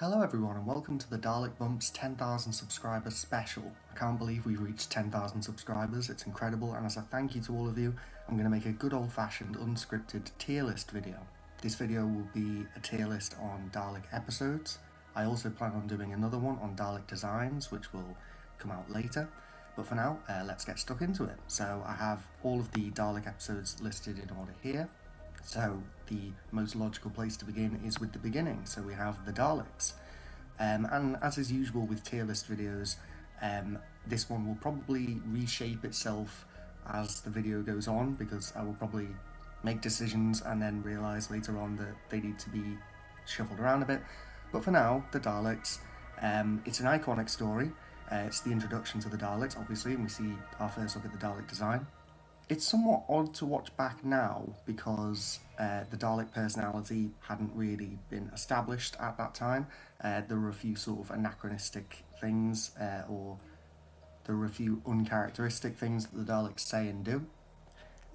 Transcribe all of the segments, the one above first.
Hello everyone and welcome to the Dalek Bumps 10,000 subscribers special. I can't believe we've reached 10,000 subscribers, it's incredible, and as a thank you to all of you, I'm going to make a good old fashioned unscripted tier list video. This video will be a tier list on Dalek episodes. I also plan on doing another one on Dalek designs, which will come out later. But for now, let's get stuck into it. So I have all of the Dalek episodes listed in order here. So the most logical place to begin is with the beginning. So we have the Daleks. And as is usual with tier list videos, this one will probably reshape itself as the video goes on, because I will probably make decisions and then realise later on that they need to be shuffled around a bit. But for now, the Daleks, it's an iconic story. It's the introduction to the Daleks, obviously, and we see our first look at the Dalek design. It's somewhat odd to watch back now because the Dalek personality hadn't really been established at that time. There were a few sort of anachronistic things, or there were a few uncharacteristic things that the Daleks say and do.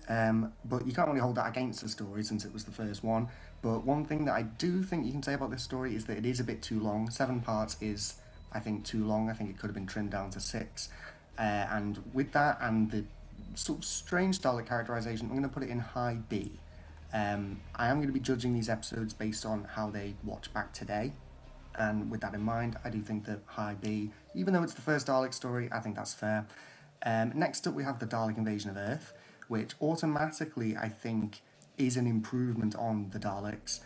But you can't really hold that against the story since it was the first one. But one thing that I do think you can say about this story is that it is a bit too long. 7 parts is, I think, too long. I think it could have been trimmed down to 6. And with that and the sort of strange Dalek characterization, I'm going to put it in high B. I am going to be judging these episodes based on how they watch back today, and with that in mind, I do think that high B, even though it's the first Dalek story, I think that's fair. Next up we have the Dalek invasion of Earth, which automatically I think is an improvement on the Daleks,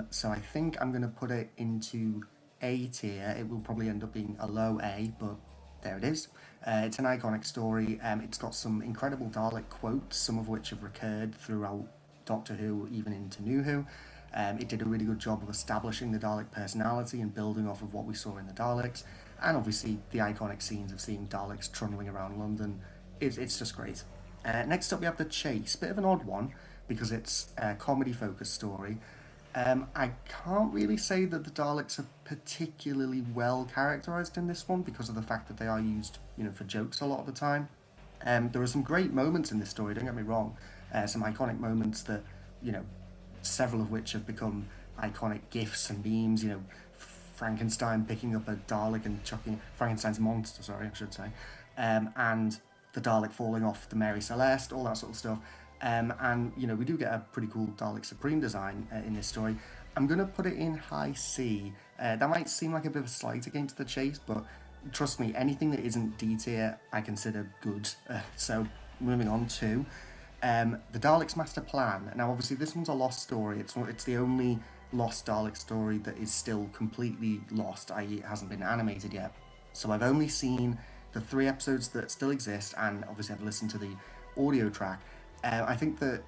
so I think I'm going to put it into A tier. It will probably end up being a low A, but there it is. It's an iconic story. It's got some incredible Dalek quotes, some of which have recurred throughout Doctor Who, even into New Who. It did a really good job of establishing the Dalek personality and building off of what we saw in the Daleks. And obviously the iconic scenes of seeing Daleks trundling around London, it's just great. Next up we have The Chase. Bit of an odd one because it's a comedy-focused story. I can't really say that the Daleks are particularly well characterised in this one because of the fact that they are used, for jokes a lot of the time. There are some great moments in this story, don't get me wrong. Some iconic moments that, several of which have become iconic gifs and memes, Frankenstein picking up a Dalek and chucking, Frankenstein's monster, sorry, I should say, and the Dalek falling off the Mary Celeste, all that sort of stuff. And, we do get a pretty cool Dalek Supreme design in this story. I'm going to put it in high C. That might seem like a bit of a slight against The Chase, but trust me, anything that isn't D tier, I consider good. So, moving on to the Daleks Master Plan. Now, obviously, this one's a lost story. It's the only lost Dalek story that is still completely lost, i.e. it hasn't been animated yet. So I've only seen the 3 episodes that still exist, and obviously I've listened to the audio track. I think that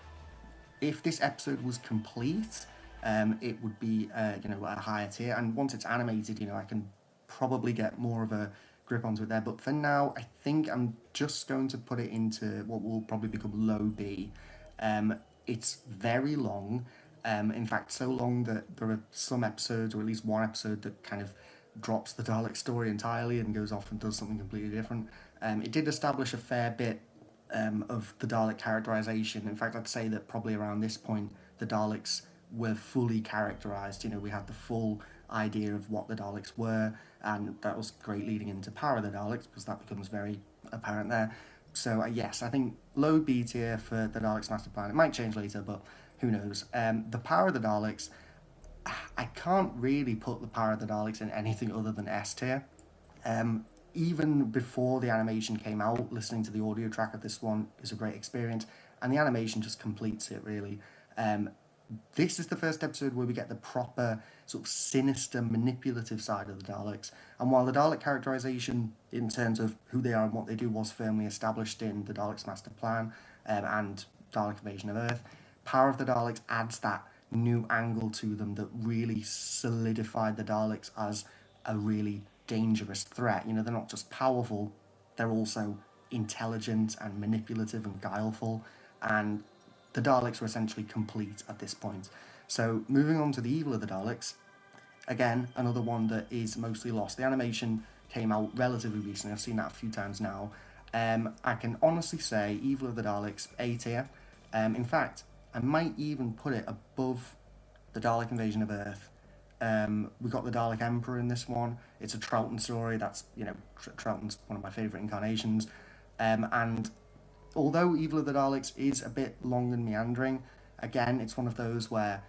if this episode was complete, it would be, a higher tier. And once it's animated, I can probably get more of a grip onto it there. But for now, I think I'm just going to put it into what will probably become low B. It's very long. In fact, so long that there are some episodes, or at least one episode, that kind of drops the Dalek story entirely and goes off and does something completely different. It did establish a fair bit of the Dalek characterization. In fact, I'd say that probably around this point, the Daleks were fully characterized. We had the full idea of what the Daleks were, and that was great leading into Power of the Daleks, because that becomes very apparent there. So yes, I think low B tier for the Daleks Master Plan. It might change later, but who knows. The Power of the Daleks, I can't really put the Power of the Daleks in anything other than S tier. Even before the animation came out, listening to the audio track of this one is a great experience, and the animation just completes it, really. This is the first episode where we get the proper, sort of sinister, manipulative side of the Daleks, and while the Dalek characterization, in terms of who they are and what they do, was firmly established in the Daleks Master Plan and Dalek Invasion of Earth, Power of the Daleks adds that new angle to them that really solidified the Daleks as a really dangerous threat. They're not just powerful, they're also intelligent and manipulative and guileful, and the Daleks are essentially complete at this point. So moving on to the Evil of the Daleks, again, another one that is mostly lost. The animation came out relatively recently, I've seen that a few times now. I can honestly say Evil of the Daleks, A tier. In fact, I might even put it above the Dalek Invasion of Earth, We got the Dalek Emperor in this one. It's a Troughton story. That's, Troughton's one of my favourite incarnations. And although Evil of the Daleks is a bit long and meandering, again, it's one of those where,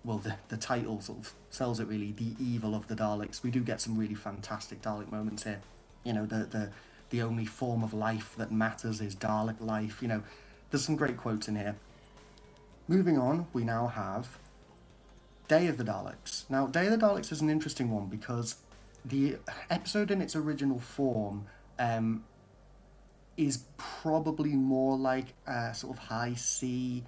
well, the title sort of sells it really, the Evil of the Daleks. We do get some really fantastic Dalek moments here. The only form of life that matters is Dalek life. There's some great quotes in here. Moving on, we now have Day of the Daleks. Now, Day of the Daleks is an interesting one because the episode in its original form is probably more like a sort of high C,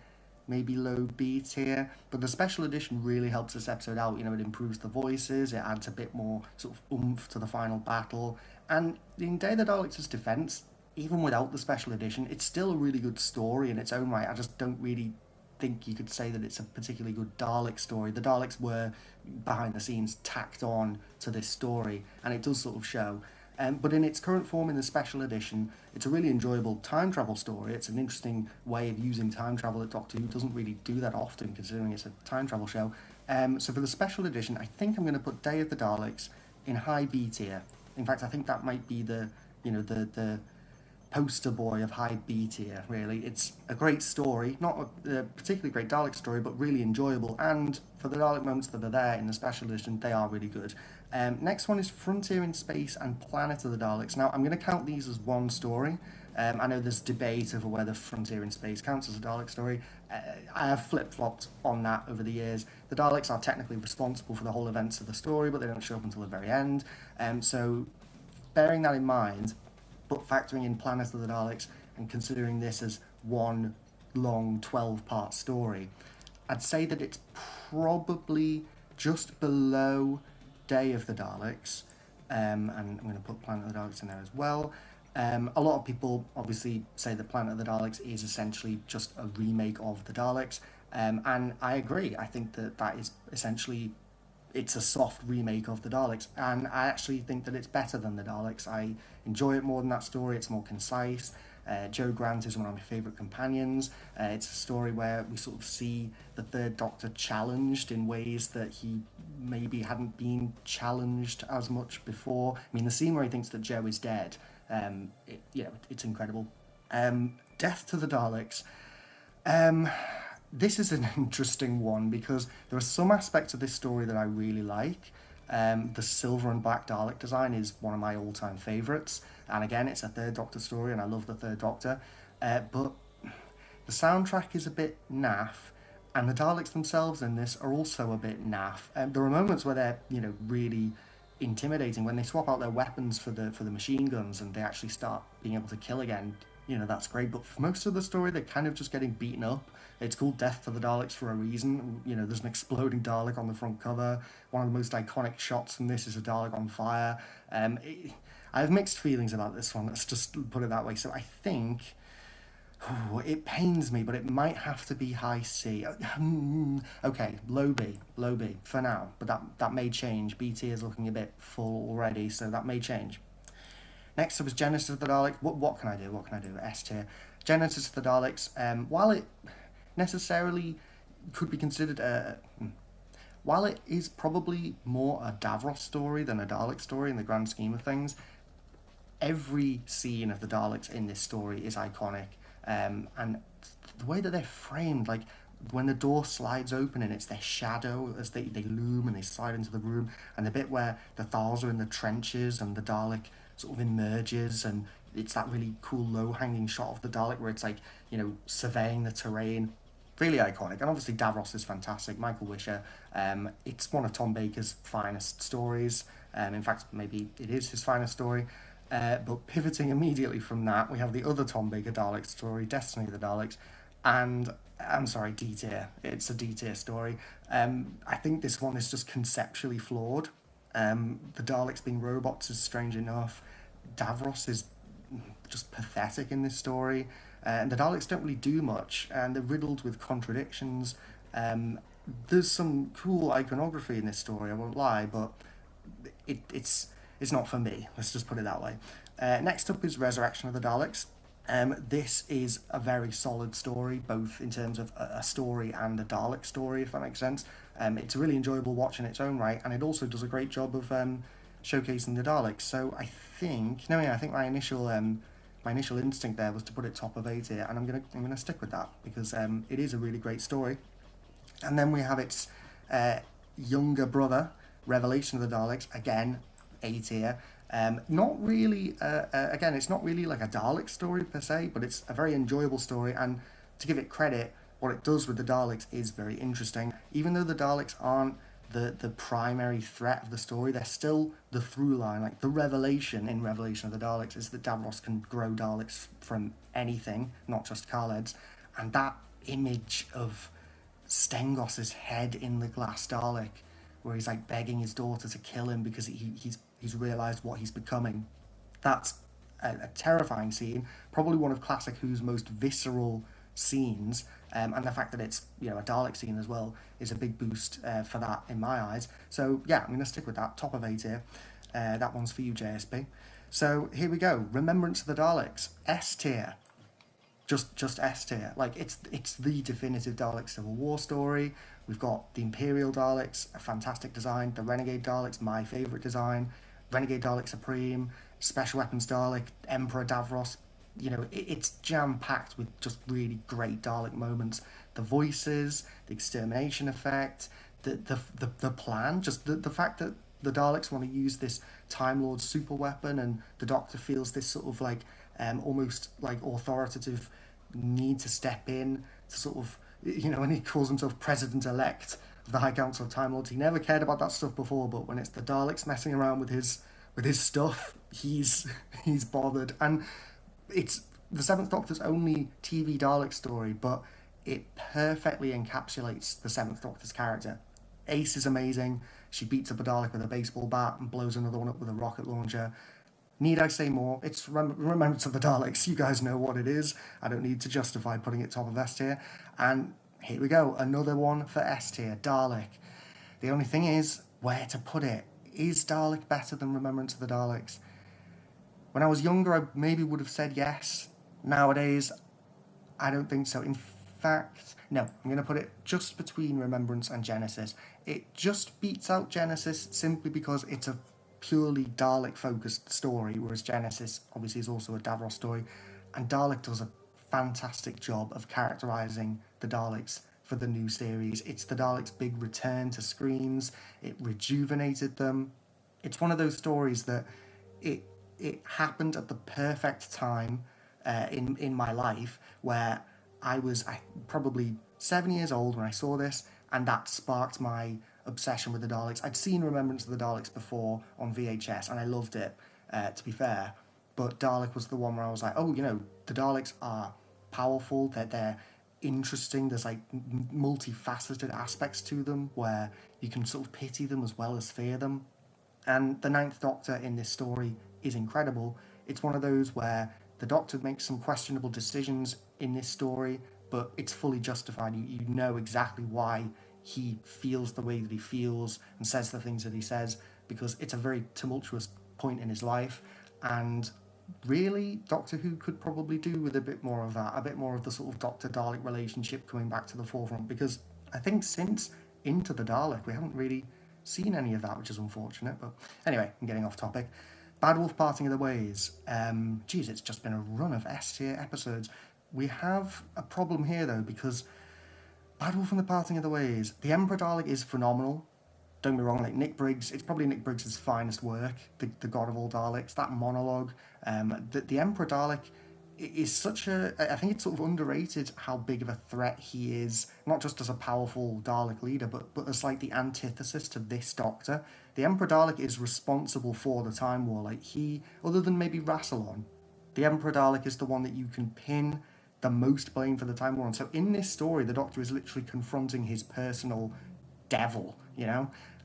maybe low B tier, but the special edition really helps this episode out. It improves the voices, it adds a bit more sort of oomph to the final battle, and in Day of the Daleks' defense, even without the special edition, it's still a really good story in its own right. I just don't really think you could say that it's a particularly good Dalek story. The Daleks were, behind the scenes, tacked on to this story, and it does sort of show. But in its current form in the special edition, it's a really enjoyable time travel story. It's an interesting way of using time travel that Doctor Who doesn't really do that often, considering it's a time travel show. So for the special edition, I think I'm going to put Day of the Daleks in high B tier. In fact, I think that might be the poster boy of high B tier, really. It's a great story, not a particularly great Dalek story, but really enjoyable, and for the Dalek moments that are there in the special edition, they are really good. Next one is Frontier in Space and Planet of the Daleks. Now, I'm going to count these as one story. I know there's debate over whether Frontier in Space counts as a Dalek story. I have flip-flopped on that over the years. The Daleks are technically responsible for the whole events of the story, but they don't show up until the very end. So, bearing that in mind, but factoring in Planet of the Daleks and considering this as one long 12-part story, I'd say that it's probably just below Day of the Daleks, and I'm going to put Planet of the Daleks in there as well. A lot of people obviously say that Planet of the Daleks is essentially just a remake of the Daleks, and I agree. I think that is essentially, it's a soft remake of the Daleks, and I actually think that it's better than the Daleks. I enjoy it more than that story. It's more concise. Joe Grant is one of my favourite companions. It's a story where we sort of see the Third Doctor challenged in ways that he maybe hadn't been challenged as much before. I mean, the scene where he thinks that Joe is dead, it's incredible. Death to the Daleks. This is an interesting one because there are some aspects of this story that I really like. The silver and black Dalek design is one of my all-time favourites, and again, it's a Third Doctor story, and I love the Third Doctor, but the soundtrack is a bit naff, and the Daleks themselves in this are also a bit naff. There are moments where they're, really intimidating when they swap out their weapons for the machine guns, and they actually start being able to kill again. That's great, but for most of the story, they're kind of just getting beaten up. It's called Death to the Daleks for a reason. There's an exploding Dalek on the front cover. One of the most iconic shots from this is a Dalek on fire. I have mixed feelings about this one, let's just put it that way. So I think, it pains me, but it might have to be high C. Okay, low B for now, but that may change. BT is looking a bit full already, so that may change. Next up is Genesis of the Daleks. What can I do? S tier. Genesis of the Daleks. While it necessarily could be considered while it is probably more a Davros story than a Dalek story in the grand scheme of things, every scene of the Daleks in this story is iconic. And the way that they're framed, like when the door slides open and it's their shadow as they loom and they slide into the room, and the bit where the Thals are in the trenches and the Dalek sort of emerges, and it's that really cool low-hanging shot of the Dalek where it's like, surveying the terrain. Really iconic. And obviously Davros is fantastic. Michael Wisher. It's one of Tom Baker's finest stories. In fact, maybe it is his finest story. But pivoting immediately from that, we have the other Tom Baker Dalek story, Destiny of the Daleks. And, I'm sorry, D tier. It's a D tier story. I think this one is just conceptually flawed. The Daleks being robots is strange enough. Davros is just pathetic in this story. And the Daleks don't really do much, and they're riddled with contradictions. There's some cool iconography in this story, I won't lie, but it's not for me. Let's just put it that way. Next up is Resurrection of the Daleks. This is a very solid story, both in terms of a story and a Dalek story, if that makes sense. It's really enjoyable watch in its own right, and it also does a great job of showcasing the Daleks. So I think, no, yeah, I think my initial instinct there was to put it top of A tier, and I'm gonna stick with that because it is a really great story. And then we have its younger brother, Revelation of the Daleks, again, A tier. Not really, again, it's not really like a Dalek story per se, but it's a very enjoyable story, and to give it credit, what it does with the Daleks is very interesting. Even though the Daleks aren't the primary threat of the story, they're still the through line. Like, the revelation in Revelation of the Daleks is that Davros can grow Daleks from anything, not just Khaleds, and that image of Stengos's head in the glass Dalek, where he's like begging his daughter to kill him because he's realised what he's becoming. That's a terrifying scene, probably one of Classic Who's most visceral scenes, and the fact that it's a Dalek scene as well is a big boost for that in my eyes. So yeah, I'm gonna stick with that, top of A tier. That one's for you, JSP. So here we go. Remembrance of the Daleks, S tier. Just S tier. Like, it's the definitive Dalek Civil War story. We've got the Imperial Daleks, a fantastic design. The Renegade Daleks, my favourite design. Renegade Dalek Supreme, Special Weapons Dalek, Emperor Davros. It's jam-packed with just really great Dalek moments. The voices, the extermination effect, the plan, just the fact that the Daleks want to use this Time Lord super weapon, and the Doctor feels this sort of like almost like authoritative need to step in to sort of, when he calls himself President-elect of the High Council of Time Lords. He never cared about that stuff before, but when it's the Daleks messing around with his stuff, he's bothered. And it's the Seventh Doctor's only TV Dalek story, but it perfectly encapsulates the Seventh Doctor's character. Ace is amazing. She beats up a Dalek with a baseball bat and blows another one up with a rocket launcher. Need I say more? It's Remembrance of the Daleks. You guys know what it is. I don't need to justify putting it top of S tier. And here we go. Another one for S tier. Dalek. The only thing is, where to put it? Is Dalek better than Remembrance of the Daleks? When I was younger, I maybe would have said yes. Nowadays, I don't think so. In fact, no, I'm going to put it just between Remembrance and Genesis. It just beats out Genesis simply because it's a purely Dalek-focused story, whereas Genesis obviously is also a Davros story, and Dalek does a fantastic job of characterising the Daleks for the new series. It's the Daleks' big return to screens. It rejuvenated them. It's one of those stories that it happened at the perfect time in my life, where I was probably 7 years old when I saw this, and that sparked my obsession with the Daleks. I'd seen Remembrance of the Daleks before on VHS, and I loved it, to be fair. But Dalek was the one where I was like, oh, the Daleks are powerful, they're interesting, there's like multifaceted aspects to them where you can sort of pity them as well as fear them. And the Ninth Doctor in this story is incredible. It's one of those where the Doctor makes some questionable decisions in this story, but it's fully justified. You know exactly why he feels the way that he feels and says the things that he says, because it's a very tumultuous point in his life. And really, Doctor Who could probably do with a bit more of that, a bit more of the sort of Doctor-Dalek relationship coming back to the forefront, because I think since Into the Dalek, we haven't really seen any of that, which is unfortunate. But anyway, I'm getting off topic. Bad Wolf Parting of the Ways. It's just been a run of S-tier episodes. We have a problem here, though, because Bad Wolf and the Parting of the Ways, the Emperor Dalek is phenomenal. Don't get me wrong, like Nick Briggs, it's probably Nick Briggs' finest work, the God of all Daleks, that monologue. The Emperor Dalek is such I think it's sort of underrated how big of a threat he is, not just as a powerful Dalek leader, but as like the antithesis to this Doctor. The Emperor Dalek is responsible for the Time War. Like, he, other than maybe Rassilon, the Emperor Dalek is the one that you can pin the most blame for the Time War on. So in this story, the Doctor is literally confronting his personal devil,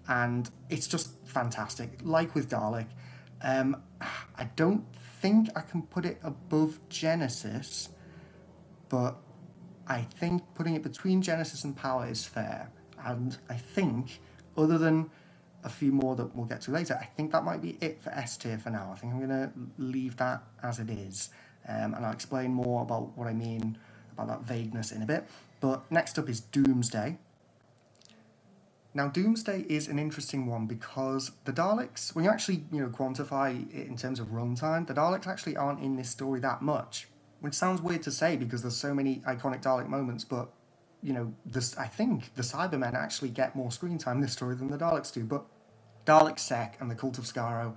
and it's just fantastic. Like with Dalek, I don't think I can put it above Genesis, but I think putting it between Genesis and Power is fair. And I think, other than a few more that we'll get to later, I think that might be it for S tier for now. I think I'm going to leave that as it is. And I'll explain more about what I mean about that vagueness in a bit. But next up is Doomsday. Now, Doomsday is an interesting one because the Daleks, when you actually, quantify it in terms of runtime, the Daleks actually aren't in this story that much. Which sounds weird to say because there's so many iconic Dalek moments, but, I think the Cybermen actually get more screen time in this story than the Daleks do. But Dalek Sec and the Cult of Skaro,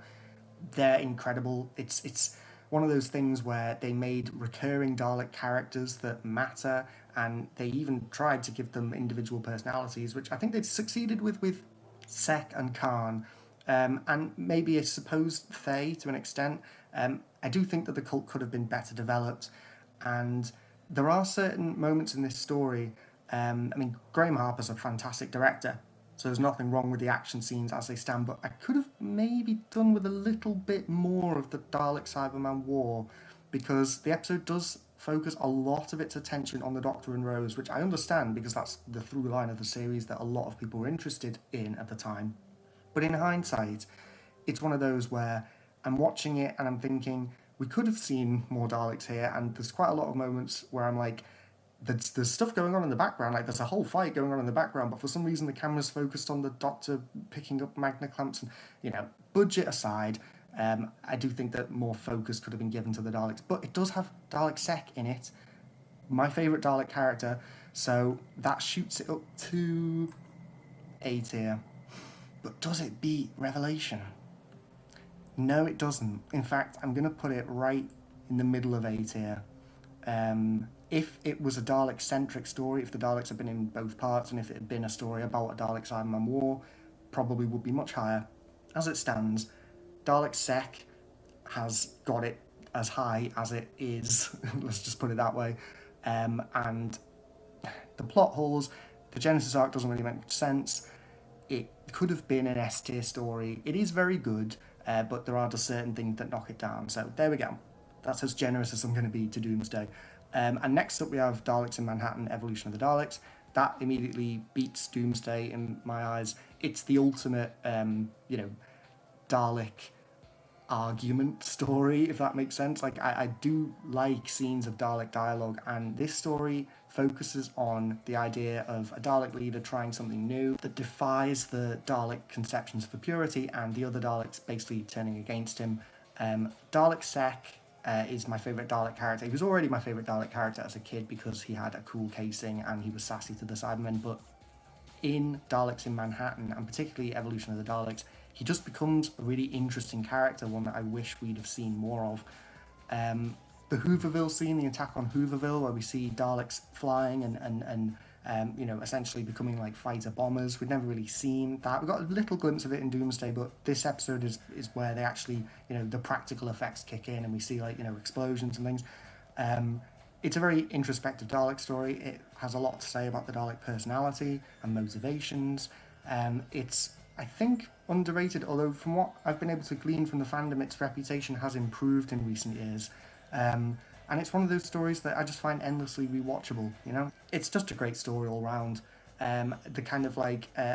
they're incredible. It's one of those things where they made recurring Dalek characters that matter, and they even tried to give them individual personalities, which I think they succeeded with Sek and Khan, and maybe a supposed Faye to an extent. I do think that the cult could have been better developed, and there are certain moments in this story. Graham Harper's a fantastic director, so there's nothing wrong with the action scenes as they stand, but I could have maybe done with a little bit more of the Dalek Cyberman war, because the episode does focus a lot of its attention on the Doctor and Rose, which I understand because that's the through line of the series that a lot of people were interested in at the time. But in hindsight, it's one of those where I'm watching it and I'm thinking, we could have seen more Daleks here, and there's quite a lot of moments where I'm like, there's stuff going on in the background, like there's a whole fight going on in the background, but for some reason the camera's focused on the Doctor picking up magna clamps, and, budget aside, I do think that more focus could have been given to the Daleks, but it does have Dalek Sec in it, my favourite Dalek character, so that shoots it up to A tier. But does it beat Revelation? No, it doesn't. In fact, I'm going to put it right in the middle of A tier. If it was a Dalek-centric story, if the Daleks had been in both parts, and if it had been a story about a Dalek Cyberman war, probably would be much higher. As it stands, Dalek Sec has got it as high as it is, let's just put it that way. And the plot holes, the Genesis arc doesn't really make much sense. It could have been an S tier story. It is very good, but there are just certain things that knock it down. So there we go. That's as generous as I'm going to be to Doomsday. And next up we have Daleks in Manhattan, Evolution of the Daleks. That immediately beats Doomsday in my eyes. It's the ultimate, Dalek argument story, if that makes sense. Like, I do like scenes of Dalek dialogue, and this story focuses on the idea of a Dalek leader trying something new that defies the Dalek conceptions for purity, and the other Daleks basically turning against him. Dalek Sec is my favourite Dalek character. He was already my favourite Dalek character as a kid because he had a cool casing and he was sassy to the Cybermen, but in Daleks in Manhattan, and particularly Evolution of the Daleks, he just becomes a really interesting character, one that I wish we'd have seen more of. The Hooverville scene, the attack on Hooverville, where we see Daleks flying and essentially becoming like fighter bombers. We'd never really seen that. We got a little glimpse of it in Doomsday, but this episode is where they actually, the practical effects kick in, and we see explosions and things. It's a very introspective Dalek story. It has a lot to say about the Dalek personality and motivations. It's, I think, underrated, although from what I've been able to glean from the fandom, its reputation has improved in recent years. And it's one of those stories that I just find endlessly rewatchable, It's just a great story all round. The kind of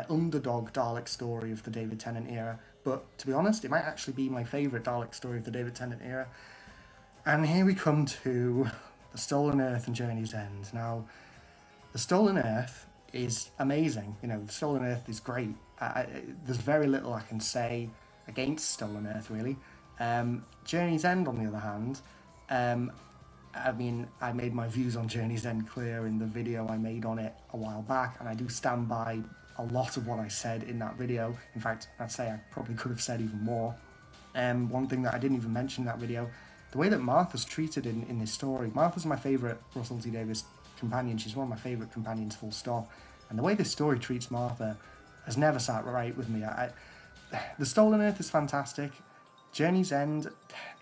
underdog Dalek story of the David Tennant era. But to be honest, it might actually be my favourite Dalek story of the David Tennant era. And here we come to The Stolen Earth and Journey's End. Now, The Stolen Earth is amazing. The Stolen Earth is great. There's very little I can say against Stolen Earth, really. Journey's End, on the other hand, I made my views on Journey's End clear in the video I made on it a while back, and I do stand by a lot of what I said in that video. In fact, I'd say I probably could have said even more. One thing that I didn't even mention in that video, the way that Martha's treated in this story. Martha's my favourite Russell T Davies companion. She's one of my favourite companions, full stop. And the way this story treats Martha has never sat right with me. The Stolen Earth is fantastic. Journey's End,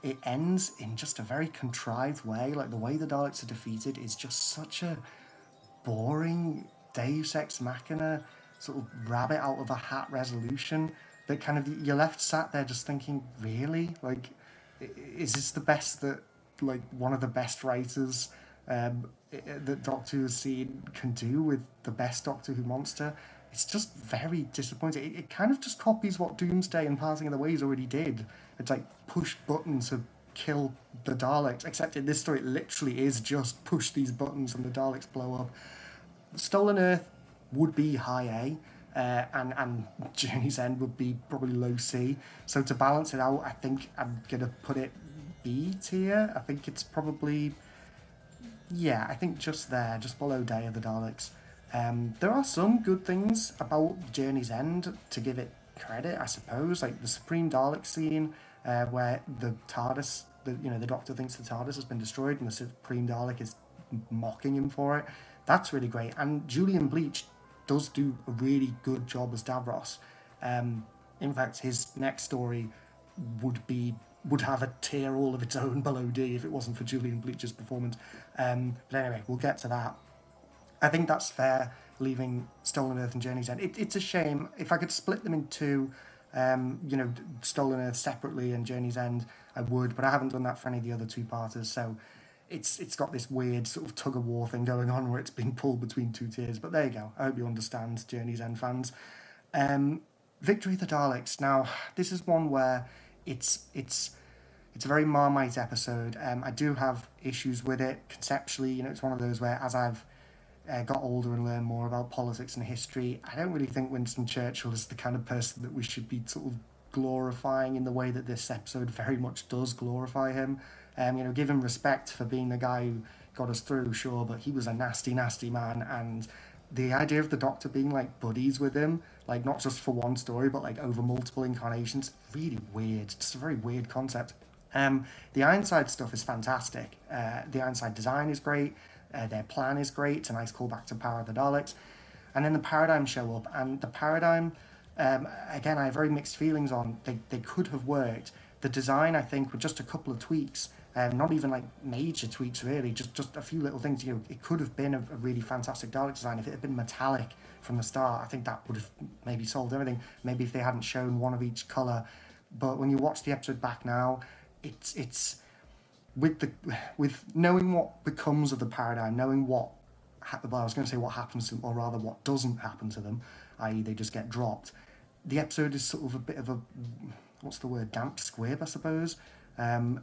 it ends in just a very contrived way. Like, the way the Daleks are defeated is just such a boring Deus Ex Machina sort of rabbit out of a hat resolution that kind of you're left sat there just thinking, really? Like, is this the best that, one of the best writers that Doctor Who has seen can do with the best Doctor Who monster? It's just very disappointing. It kind of just copies what Doomsday and Parting of the Ways already did. It's like push buttons to kill the Daleks, except in this story it literally is just push these buttons and the Daleks blow up. Stolen Earth would be high A. and Journey's End would be probably low C. So to balance it out, I think I'm going to put it B tier. I think it's probably, yeah, I think just there, just below Day of the Daleks. There are some good things about Journey's End, to give it credit, I suppose, like the Supreme Dalek scene, where the TARDIS, the Doctor thinks the TARDIS has been destroyed and the Supreme Dalek is mocking him for it. That's really great. And Julian Bleach does do a really good job as Davros. In fact, his next story would have a tier all of its own below D if it wasn't for Julian Bleach's performance. But anyway, we'll get to that. I think that's fair, leaving Stolen Earth and Journey's End. It's a shame. If I could split them in two, Stolen Earth separately and Journey's End, I would, but I haven't done that for any of the other two-parters, so it's got this weird sort of tug-of-war thing going on where it's being pulled between two tiers. But there you go. I hope you understand, Journey's End fans. Victory of the Daleks. Now, this is one where it's a very Marmite episode. I do have issues with it conceptually. It's one of those where, as I've got older and learned more about politics and history, I don't really think Winston Churchill is the kind of person that we should be sort of glorifying in the way that this episode very much does glorify him. Give him respect for being the guy who got us through, sure, but he was a nasty, nasty man, and the idea of the Doctor being like buddies with him, like not just for one story, but like over multiple incarnations, really weird. Just a very weird concept. The Ironside stuff is fantastic. The Ironside design is great. Their plan is great. It's a nice callback to Power of the Daleks. And then the Paradigm show up. And the Paradigm, again, I have very mixed feelings on. They could have worked. The design, I think, with just a couple of tweaks, not even like major tweaks really, just a few little things. It could have been a really fantastic Dalek design if it had been metallic from the start. I think that would have maybe solved everything. Maybe if they hadn't shown one of each colour. But when you watch the episode back now, it's with knowing what becomes of the Paradigm, knowing what I was going to say what happens to them, or rather what doesn't happen to them, i.e. they just get dropped. The episode is sort of a bit of a, what's the word, damp squib, I suppose. And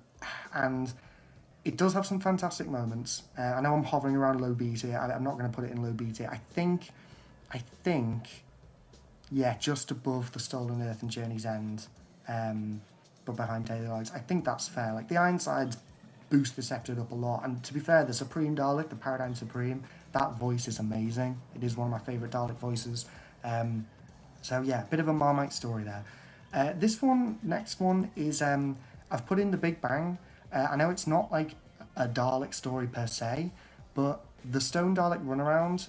it does have some fantastic moments. I know I'm hovering around low B tier. I'm not going to put it in low B tier. I think, yeah, just above the Stolen Earth and Journey's End, but behind Day of the Daleks. I think that's fair. Like, the Ironside boost this episode up a lot. And to be fair, the Supreme Dalek, the Paradigm Supreme, that voice is amazing. It is one of my favourite Dalek voices. So yeah, bit of a Marmite story there. Next one is, I've put in the Big Bang. I know it's not like a Dalek story per se, but the Stone Dalek runaround,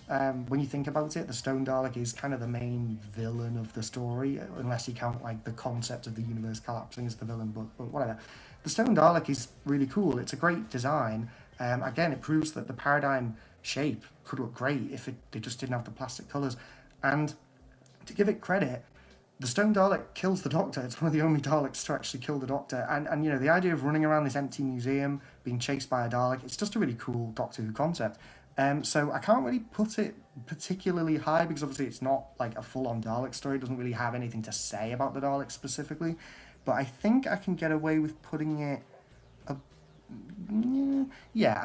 when you think about it, the Stone Dalek is kind of the main villain of the story, unless you count like the concept of the universe collapsing as the villain, but whatever. The Stone Dalek is really cool. It's a great design. Again, it proves that the Paradigm shape could look great if they just didn't have the plastic colours. And to give it credit, the Stone Dalek kills the Doctor. It's one of the only Daleks to actually kill the Doctor. And the idea of running around this empty museum, being chased by a Dalek, it's just a really cool Doctor Who concept. So I can't really put it particularly high, because obviously it's not like a full-on Dalek story. It doesn't really have anything to say about the Daleks specifically. But I think I can get away with putting it... I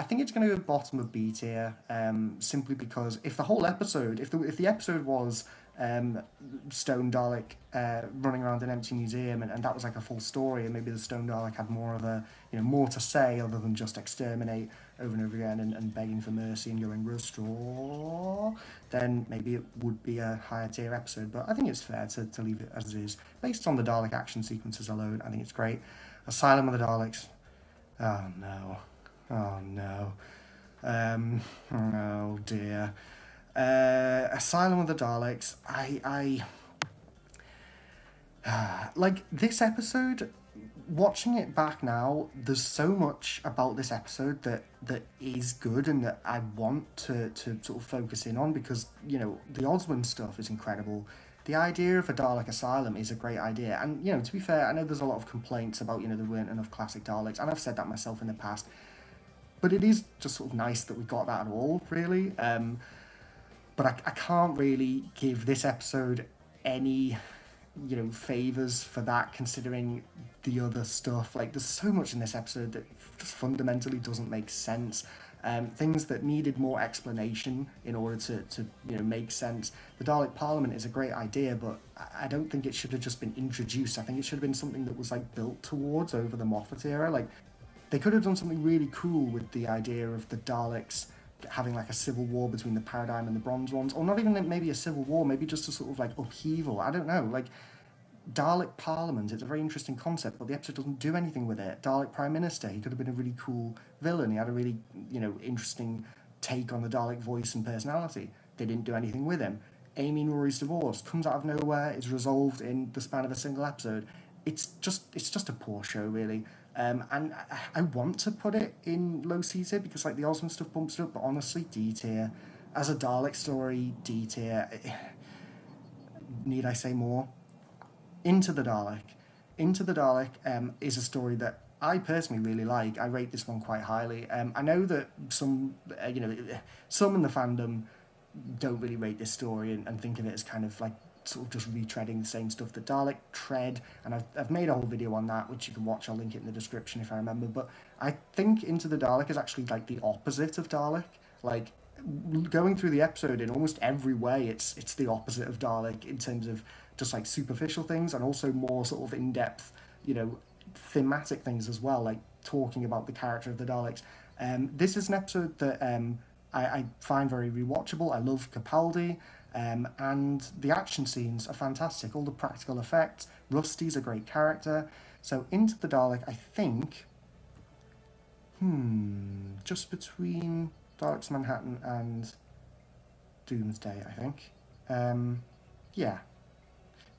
think it's going to go bottom of B tier, simply because if the whole episode... If the episode was... Stone Dalek running around an empty museum, and that was like a full story, and maybe the Stone Dalek had more of a, more to say other than just exterminate over and over again and begging for mercy and going restore, then maybe it would be a higher tier episode. But I think it's fair to leave it as it is. Based on the Dalek action sequences alone, I think it's great. Asylum of the Daleks. Oh no. Oh dear. Asylum of the Daleks, I like this episode. Watching it back now, there's so much about this episode that is good and that I want to sort of focus in on, because the Oswin stuff is incredible. The idea of a Dalek asylum is a great idea, and to be fair, I know there's a lot of complaints about there weren't enough classic Daleks, and I've said that myself in the past, but it is just sort of nice that we got that at all, really. But I can't really give this episode any, favours for that, considering the other stuff. Like, there's so much in this episode that just fundamentally doesn't make sense. things that needed more explanation in order to make sense. The Dalek Parliament is a great idea, but I don't think it should have just been introduced. I think it should have been something that was like built towards over the Moffat era. Like, they could have done something really cool with the idea of the Daleks having like a civil war between the Paradigm and the Bronze Ones, or not even maybe a civil war, maybe just a sort of like upheaval. I don't know. Like, Dalek Parliament, it's a very interesting concept, but the episode doesn't do anything with it. Dalek Prime Minister, he could have been a really cool villain. He had a really, interesting take on the Dalek voice and personality. They didn't do anything with him. Amy and Rory's divorce comes out of nowhere, is resolved in the span of a single episode. It's just a poor show, really. And I want to put it in low C tier because like the Osmond stuff bumps it up, but honestly, D tier. As a Dalek story, D tier. Need I say more? Into the Dalek. Into the Dalek is a story that I personally really like. I rate this one quite highly. I know that some in the fandom don't really rate this story and think of it as kind of like sort of just retreading the same stuff that Dalek tread, and I've made a whole video on that, which you can watch. I'll link it in the description if I remember. But I think Into the Dalek is actually like the opposite of Dalek. Like, going through the episode in almost every way, it's the opposite of Dalek in terms of just like superficial things and also more sort of in-depth, thematic things as well, like talking about the character of the Daleks. This is an episode that I find very rewatchable. I love Capaldi. And the action scenes are fantastic. All the practical effects. Rusty's a great character. So Into the Dalek, I think, just between Daleks Manhattan and Doomsday, I think. Yeah.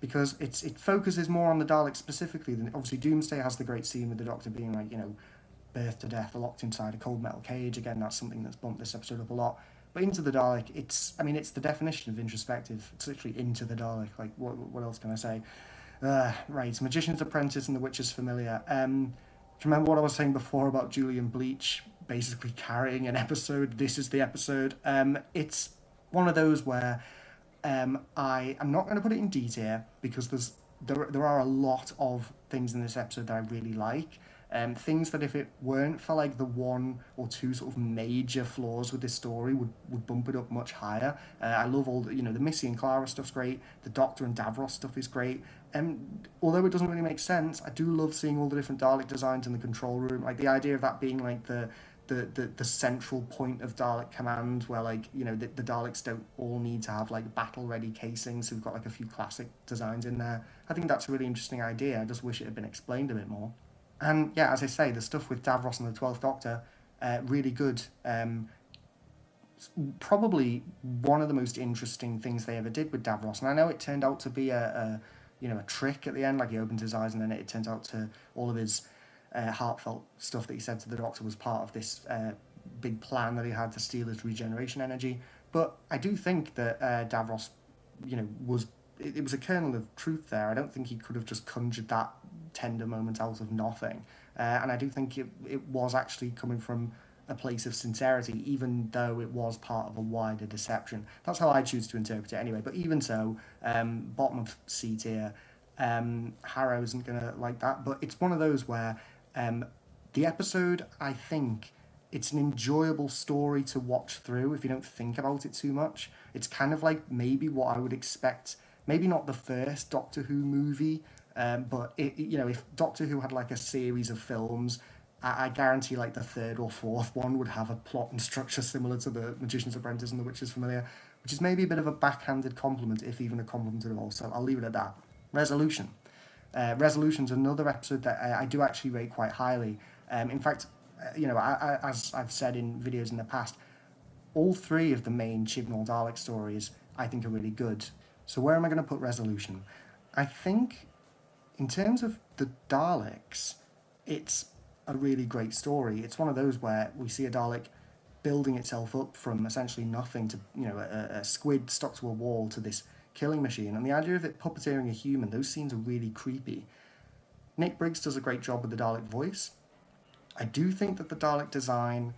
Because it focuses more on the Daleks specifically than... Obviously, Doomsday has the great scene with the Doctor being like, birthed to death, locked inside a cold metal cage. Again, that's something that's bumped this episode up a lot. But Into the Dalek, it's the definition of introspective. It's literally Into the Dalek. Like, what else can I say? Right, Magician's Apprentice and The Witch's Familiar. Do you remember what I was saying before about Julian Bleach basically carrying an episode? This is the episode. It's one of those where I am not going to put it in D tier because there are a lot of things in this episode that I really like. Things that if it weren't for like the one or two sort of major flaws with this story would bump it up much higher. I love all the Missy and Clara stuff's great. The Doctor and Davros stuff is great. Although it doesn't really make sense, I do love seeing all the different Dalek designs in the control room. Like the idea of that being like the central point of Dalek command, where like the Daleks don't all need to have like battle ready casings. So we've got like a few classic designs in there. I think that's a really interesting idea. I just wish it had been explained a bit more. And yeah, as I say, the stuff with Davros and the 12th Doctor, really good. Probably one of the most interesting things they ever did with Davros. And I know it turned out to be a trick at the end, like he opens his eyes and then it turns out to all of his heartfelt stuff that he said to the Doctor was part of this big plan that he had to steal his regeneration energy. But I do think that Davros, was a kernel of truth there. I don't think he could have just conjured that tender moment out of nothing. And I do think it was actually coming from a place of sincerity, even though it was part of a wider deception. That's how I choose to interpret it anyway. But even so, bottom of C tier, Harrow isn't going to like that. But it's one of those where the episode, I think, it's an enjoyable story to watch through if you don't think about it too much. It's kind of like maybe what I would expect, maybe not the first Doctor Who movie, but if Doctor Who had like a series of films, I guarantee like the third or fourth one would have a plot and structure similar to the Magician's Apprentice and The Witch's Familiar, which is maybe a bit of a backhanded compliment, if even a compliment at all. So I'll leave it at that. Resolution. Resolution's another episode that I do actually rate quite highly. In fact, as I've said in videos in the past, all three of the main Chibnall Dalek stories I think are really good. So where am I going to put Resolution? I think in terms of the Daleks, it's a really great story. It's one of those where we see a Dalek building itself up from essentially nothing to, a squid stuck to a wall to this killing machine. And the idea of it puppeteering a human, those scenes are really creepy. Nick Briggs does a great job with the Dalek voice. I do think that the Dalek design,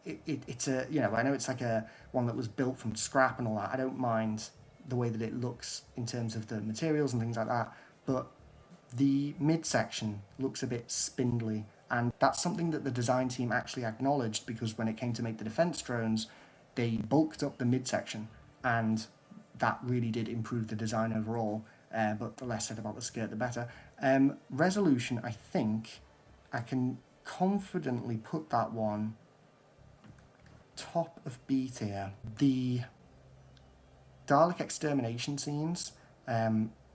it's a, I know it's like a one that was built from scrap and all that. I don't mind the way that it looks in terms of the materials and things like that. But the midsection looks a bit spindly. And that's something that the design team actually acknowledged, because when it came to make the defense drones, they bulked up the midsection, and that really did improve the design overall. But the less said about the skirt, the better. Resolution, I think I can confidently put that one top of B tier. The Dalek extermination scenes,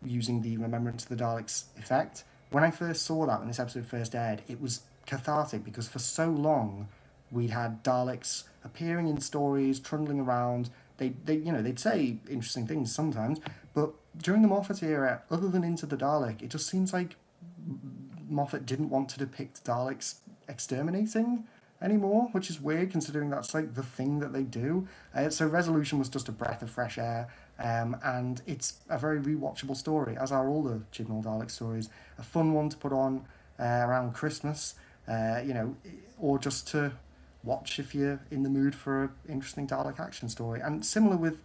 using the Remembrance of the Daleks effect, when I first saw that when this episode first aired, it was cathartic, because for so long we had Daleks appearing in stories, trundling around. They'd say interesting things sometimes, but during the Moffat era, other than Into the Dalek, it just seems like Moffat didn't want to depict Daleks exterminating anymore, which is weird considering that's like the thing that they do. So Resolution was just a breath of fresh air, and it's a very rewatchable story, as are all the Chibnall Dalek stories. A fun one to put on around Christmas, or just to watch if you're in the mood for an interesting Dalek action story. And similar with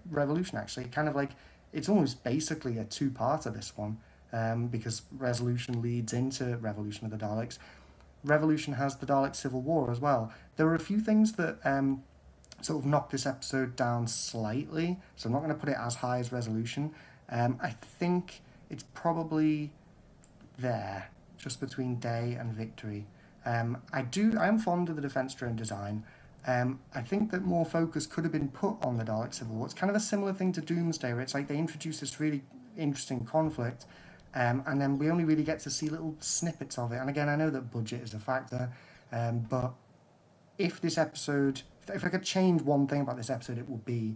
Revolution, actually, kind of like, it's almost basically a two-parter, this one, because Resolution leads into Revolution of the Daleks. Revolution has the Dalek Civil War as well. There were a few things that sort of knocked this episode down slightly, so I'm not going to put it as high as Resolution. I think it's probably there, just between Day and Victory. I am fond of the defense drone design. I think that more focus could have been put on the Dalek Civil War. It's kind of a similar thing to Doomsday, where it's like they introduce this really interesting conflict, and then we only really get to see little snippets of it. And again, I know that budget is a factor, but if I could change one thing about this episode, it would be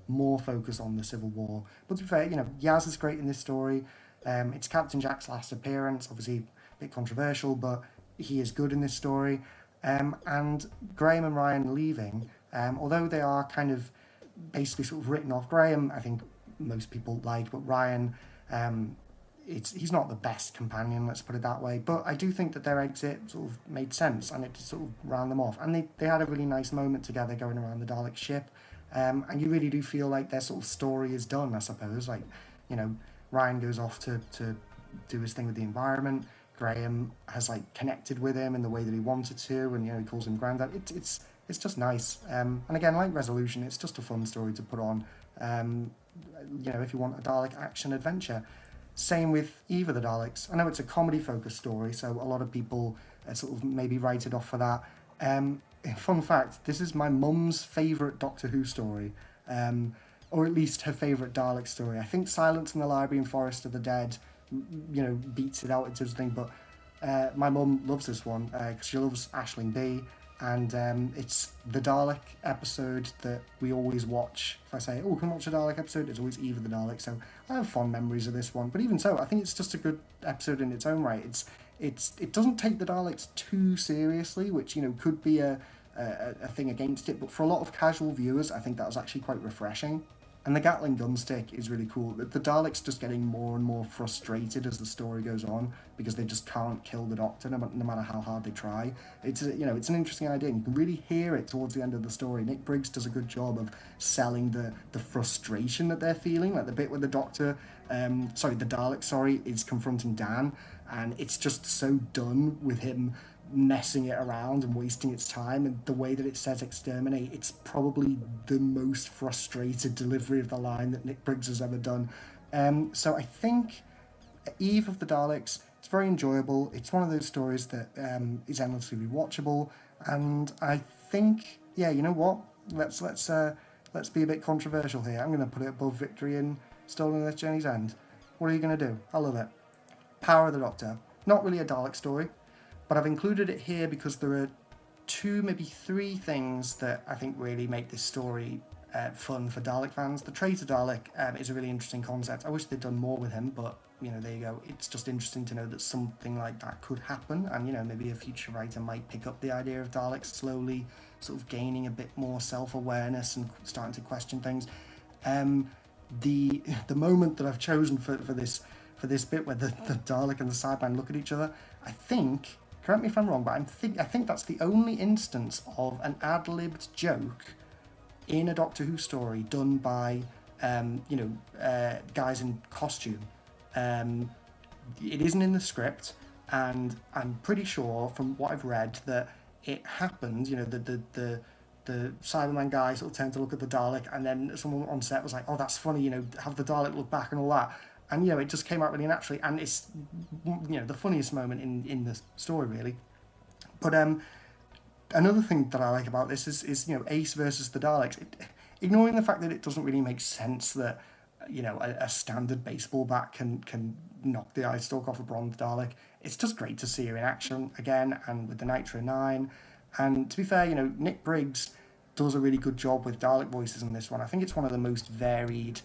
more focus on the Civil War. But to be fair, Yaz is great in this story. It's Captain Jack's last appearance, obviously a bit controversial, but he is good in this story. And Graham and Ryan leaving, although they are kind of basically sort of written off. Graham, I think most people like, but Ryan, he's not the best companion, let's put it that way. But I do think that their exit sort of made sense, and it sort of round them off. And they had a really nice moment together going around the Dalek ship. And you really do feel like their sort of story is done, I suppose. Like, Ryan goes off to do his thing with the environment. Graham has like connected with him in the way that he wanted to, and he calls him Grandad. It's just nice. And again, like Resolution, it's just a fun story to put on. If you want a Dalek action adventure. Same with Eve of the Daleks. I know it's a comedy-focused story, so a lot of people sort of maybe write it off for that. Fun fact: this is my mum's favourite Doctor Who story, or at least her favourite Dalek story. I think Silence in the Library and Forest of the Dead beats it out into his thing, but my mum loves this one because she loves Aisling B, and it's the Dalek episode that we always watch. If I say, can we watch a Dalek episode, it's always Eve of the Dalek, so I have fond memories of this one. But even so, I think it's just a good episode in its own right. It doesn't take the Daleks too seriously, which could be a thing against it, but for a lot of casual viewers, I think that was actually quite refreshing. And the Gatling gun stick is really cool. The Daleks just getting more and more frustrated as the story goes on, because they just can't kill the Doctor no matter how hard they try. It's it's an interesting idea, and you can really hear it towards the end of the story. Nick Briggs does a good job of selling the frustration that they're feeling, like the bit where the Dalek is confronting Dan, and it's just so done with him messing it around and wasting its time, and the way that it says exterminate, it's probably the most frustrated delivery of the line that Nick Briggs has ever done. So I think Eve of the Daleks, it's very enjoyable. It's one of those stories that is endlessly rewatchable, and I think, you know what, let's be a bit controversial here. I'm going to put it above Victory in Stolen Earth Journey's End. What are you going to do? I love it. Power of the Doctor, not really a Dalek story, but I've included it here because there are 2, maybe 3 things that I think really make this story fun for Dalek fans. The traitor Dalek is a really interesting concept. I wish they'd done more with him, but there you go. It's just interesting to know that something like that could happen, and maybe a future writer might pick up the idea of Daleks slowly sort of gaining a bit more self-awareness and starting to question things. The moment that I've chosen for this bit where the Dalek and the Sideman look at each other, I think, correct me if I'm wrong, but I think that's the only instance of an ad-libbed joke in a Doctor Who story done by, guys in costume. It isn't in the script, and I'm pretty sure from what I've read that it happened. The Cyberman guy sort of turned to look at the Dalek, and then someone on set was like, "Oh, that's funny, have the Dalek look back and all that." And it just came out really naturally, and it's the funniest moment in the story, really. But another thing that I like about this is Ace versus the Daleks. Ignoring the fact that it doesn't really make sense that a standard baseball bat can knock the eye stalk off a bronze Dalek. It's just great to see her in action again, and with the Nitro 9. And to be fair, Nick Briggs does a really good job with Dalek voices in this one. I think it's one of the most varied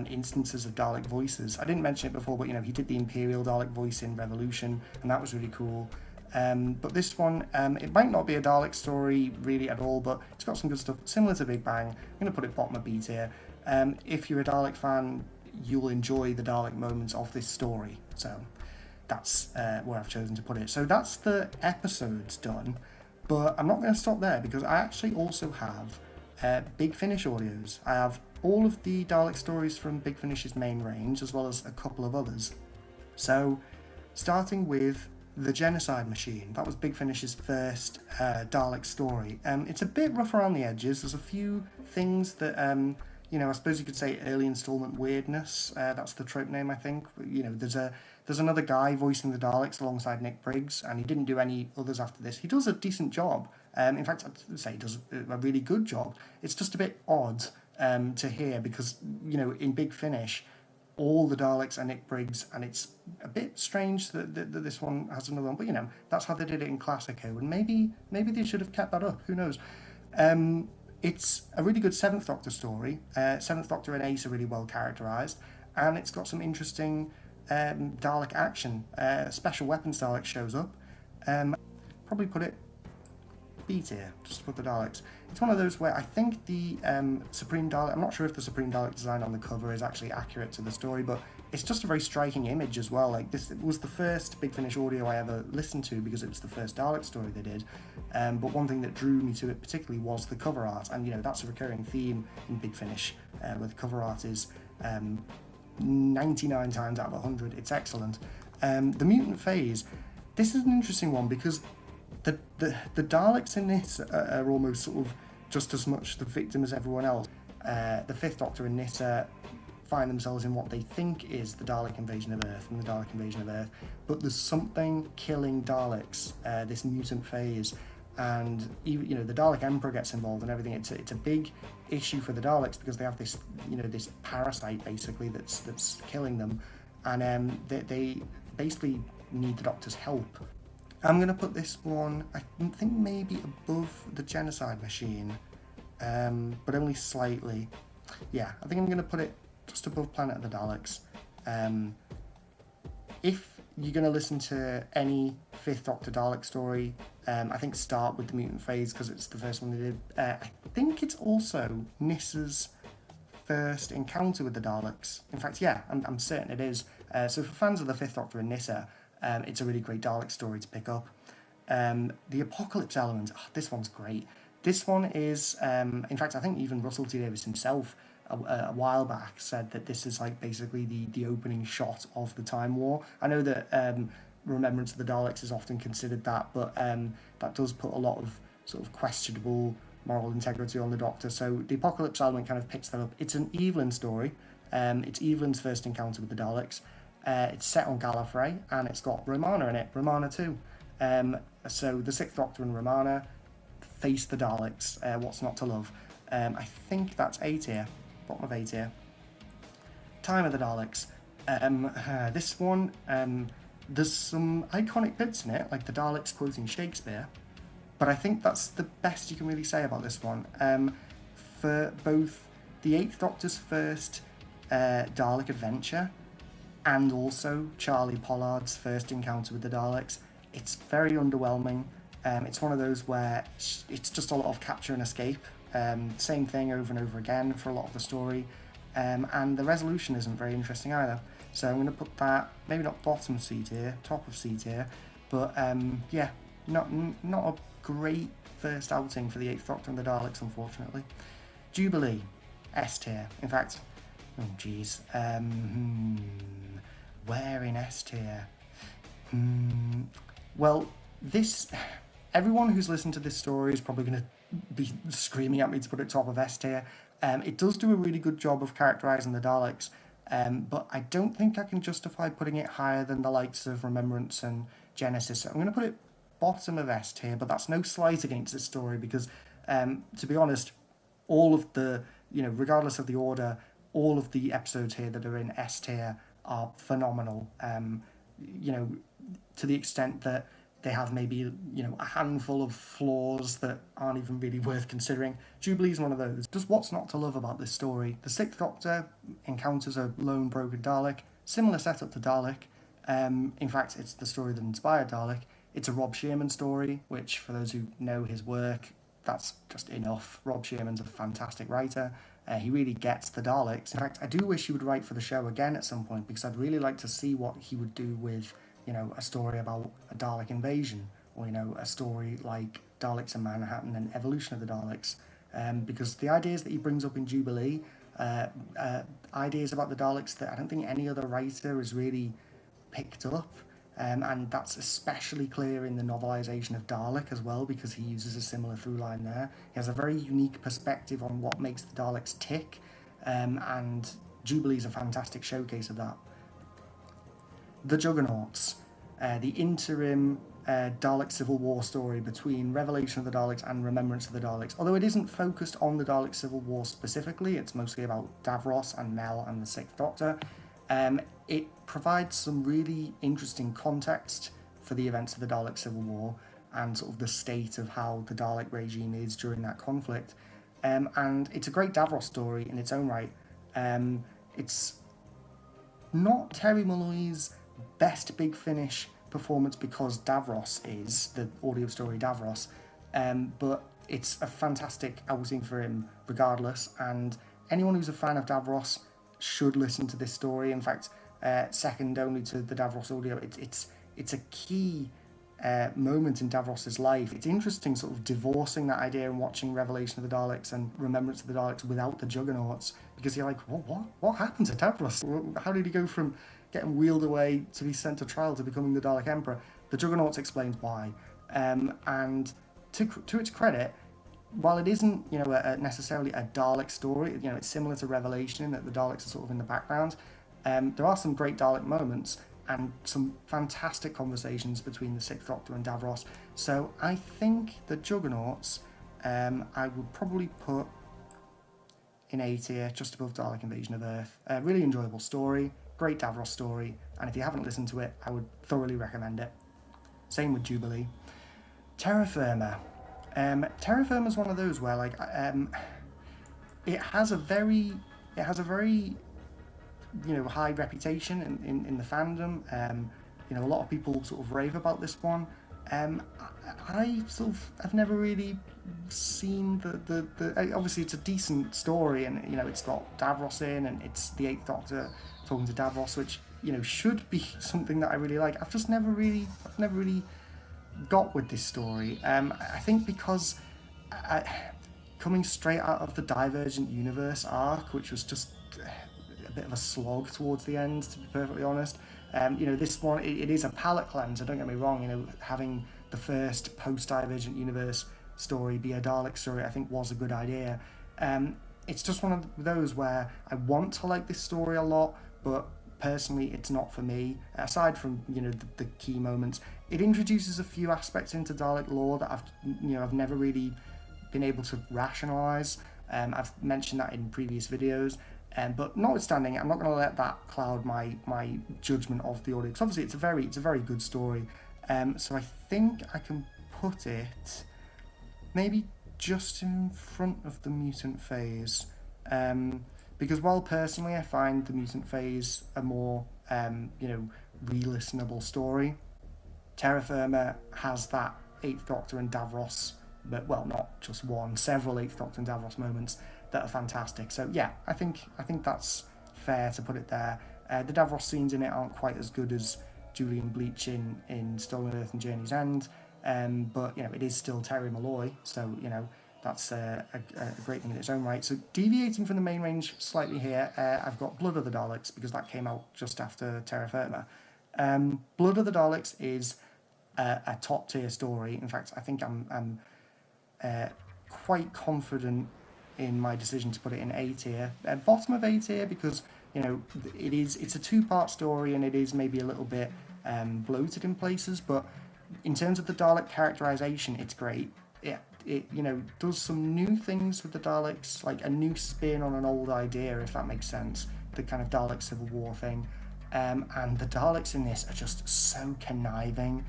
instances of Dalek voices. I didn't mention it before, but he did the Imperial Dalek voice in Revolution, and that was really cool. But this one, it might not be a Dalek story really at all, but it's got some good stuff similar to Big Bang. I'm going to put it bottom of B tier. If you're a Dalek fan, you'll enjoy the Dalek moments of this story. So that's where I've chosen to put it. So that's the episodes done, but I'm not going to stop there because I actually also have Big Finish audios. I have all of the Dalek stories from Big Finish's main range, as well as a couple of others. So starting with The Genocide Machine. That was Big Finish's first Dalek story. It's a bit rough around the edges. There's a few things that, I suppose you could say early installment weirdness. That's the trope name, I think. There's another guy voicing the Daleks alongside Nick Briggs, and he didn't do any others after this. He does a decent job. In fact, I'd say he does a really good job. It's just a bit odd to hear because, in Big Finish, all the Daleks are Nick Briggs, and it's a bit strange that this one has another one. But that's how they did it in Classic Who, and maybe they should have kept that up. Who knows? It's a really good Seventh Doctor story. Seventh Doctor and Ace are really well characterised, and it's got some interesting Dalek action. Special Weapons Dalek shows up. Probably put it B tier, just to put the Daleks. It's one of those where I think the Supreme Dalek, I'm not sure if the Supreme Dalek design on the cover is actually accurate to the story, but it's just a very striking image as well. Like this, it was the first Big Finish audio I ever listened to because it was the first Dalek story they did. But one thing that drew me to it particularly was the cover art, and that's a recurring theme in Big Finish, where the cover art is 99 times out of 100. It's excellent. The mutant phase. This is an interesting one because the Daleks in this are almost sort of just as much the victim as everyone else. The Fifth Doctor and Nyssa find themselves in what they think is the Dalek invasion of Earth and the Dalek invasion of Earth, but there's something killing Daleks, this mutant phase, and even the Dalek Emperor gets involved and everything. It's a big issue for the Daleks because they have this this parasite basically that's killing them, and they basically need the Doctor's help. I'm going to put this one, I think maybe above the Genocide Machine, but only slightly. Yeah, I think I'm going to put it just above Planet of the Daleks. If you're going to listen to any Fifth Doctor Dalek story, I think start with the mutant phase because it's the first one they did. I think it's also Nyssa's first encounter with the Daleks. In fact, yeah, I'm certain it is. So for fans of the Fifth Doctor and Nyssa, it's a really great Dalek story to pick up. The Apocalypse element, this one's great. This one is, in fact, I think even Russell T Davies himself a while back said that this is like basically the opening shot of the Time War. I know that Remembrance of the Daleks is often considered that, but that does put a lot of sort of questionable moral integrity on the Doctor. So the Apocalypse element kind of picks that up. It's an Evelyn story. It's Evelyn's first encounter with the Daleks. It's set on Gallifrey, and it's got Romana in it, Romana 2. So the Sixth Doctor and Romana face the Daleks. What's not to love? I think that's A tier, bottom of A tier. Time of the Daleks. This one, there's some iconic bits in it, like the Daleks quoting Shakespeare, but I think that's the best you can really say about this one. For both the Eighth Doctor's first Dalek adventure, and also Charlie Pollard's first encounter with the Daleks, it's very underwhelming. It's one of those where it's just a lot of capture and escape. Same thing over and over again for a lot of the story. And the resolution isn't very interesting either. So I'm going to put that, maybe not bottom C tier, top of C tier, but yeah, not a great first outing for the Eighth Doctor and the Daleks, unfortunately. Jubilee, S tier. In fact, oh geez, where in S tier? Well, this everyone who's listened to this story is probably going to be screaming at me to put it top of S tier. It does do a really good job of characterizing the Daleks, but I don't think I can justify putting it higher than the likes of Remembrance and Genesis. So I'm going to put it bottom of S tier, but that's no slight against this story because, to be honest, all of the, regardless of the order, all of the episodes here that are in S tier are phenomenal. You know, to the extent that they have maybe, a handful of flaws that aren't even really worth considering. Jubilee is one of those. Just what's not to love about this story? The Sixth Doctor encounters a lone broken Dalek, similar setup to Dalek. In fact, it's the story that inspired Dalek. It's a Rob Shearman story, which, for those who know his work, that's just enough. Rob Shearman's a fantastic writer. He really gets the Daleks. In fact, I do wish he would write for the show again at some point, because I'd really like to see what he would do with, a story about a Dalek invasion, or, a story like Daleks in Manhattan and evolution of the Daleks. Because the ideas that he brings up in Jubilee, ideas about the Daleks that I don't think any other writer has really picked up. And that's especially clear in the novelisation of Dalek as well, because he uses a similar through line there. He has a very unique perspective on what makes the Daleks tick, and Jubilee's a fantastic showcase of that. The Juggernauts, the interim Dalek Civil War story between Revelation of the Daleks and Remembrance of the Daleks. Although it isn't focused on the Dalek Civil War specifically, it's mostly about Davros and Mel and the Sixth Doctor. It provides some really interesting context for the events of the Dalek Civil War and sort of the state of how the Dalek regime is during that conflict. And it's a great Davros story in its own right. It's not Terry Malloy's best Big Finish performance because Davros is the audio story Davros, but it's a fantastic outing for him regardless, and anyone who's a fan of Davros should listen to this story. In fact, second only to the Davros audio, it's a key moment in Davros's life. It's interesting sort of divorcing that idea and watching Revelation of the Daleks and Remembrance of the Daleks without the Juggernauts, because you're like, what happened to Davros? How did he go from getting wheeled away to be sent to trial to becoming the Dalek Emperor? The Juggernauts explains why. And to its credit, while it isn't, necessarily a Dalek story, it's similar to Revelation in that the Daleks are sort of in the background. There are some great Dalek moments and some fantastic conversations between the Sixth Doctor and Davros. So I think the Juggernauts, I would probably put in A tier, just above Dalek Invasion of Earth. Really enjoyable story, great Davros story, and if you haven't listened to it, I would thoroughly recommend it. Same with Jubilee. Terra Firma. Terra Firma is one of those where, it has a very high reputation in the fandom. A lot of people sort of rave about this one. I sort of have never really seen the obviously it's a decent story, and it's got Davros in, and it's the Eighth Doctor talking to Davros, which should be something that I really like. I've never really got with this story. I think because coming straight out of the Divergent Universe arc, which was just a bit of a slog towards the end, to be perfectly honest. This one, it is a palate cleanser, don't get me wrong. Having the first post-Divergent Universe story be a Dalek story, I think was a good idea. It's just one of those where I want to like this story a lot, but personally it's not for me. Aside from the key moments, it introduces a few aspects into Dalek lore that I've never really been able to rationalize. I've mentioned that in previous videos. But notwithstanding, I'm not going to let that cloud my judgment of the audio, because obviously it's a very good story. So I think I can put it maybe just in front of the mutant phase, because while personally I find the mutant phase a more re-listenable story, Terra Firma has that Eighth Doctor and Davros, but not just one, several Eighth Doctor and Davros moments that are fantastic. So yeah, I think that's fair to put it there. The Davros scenes in it aren't quite as good as Julian Bleach in Stolen Earth and Journey's End, but it is still Terry Malloy, so that's a great thing in its own right. So deviating from the main range slightly here, I've got Blood of the Daleks, because that came out just after Terra Firma. Blood of the Daleks is a top tier story. In fact, I think I'm quite confident in my decision to put it in A tier, bottom of A tier, because it's a 2-part story and it is maybe a little bit bloated in places, but in terms of the Dalek characterization, it's great. It does some new things with the Daleks, like a new spin on an old idea, if that makes sense. The kind of Dalek Civil War thing. And the Daleks in this are just so conniving.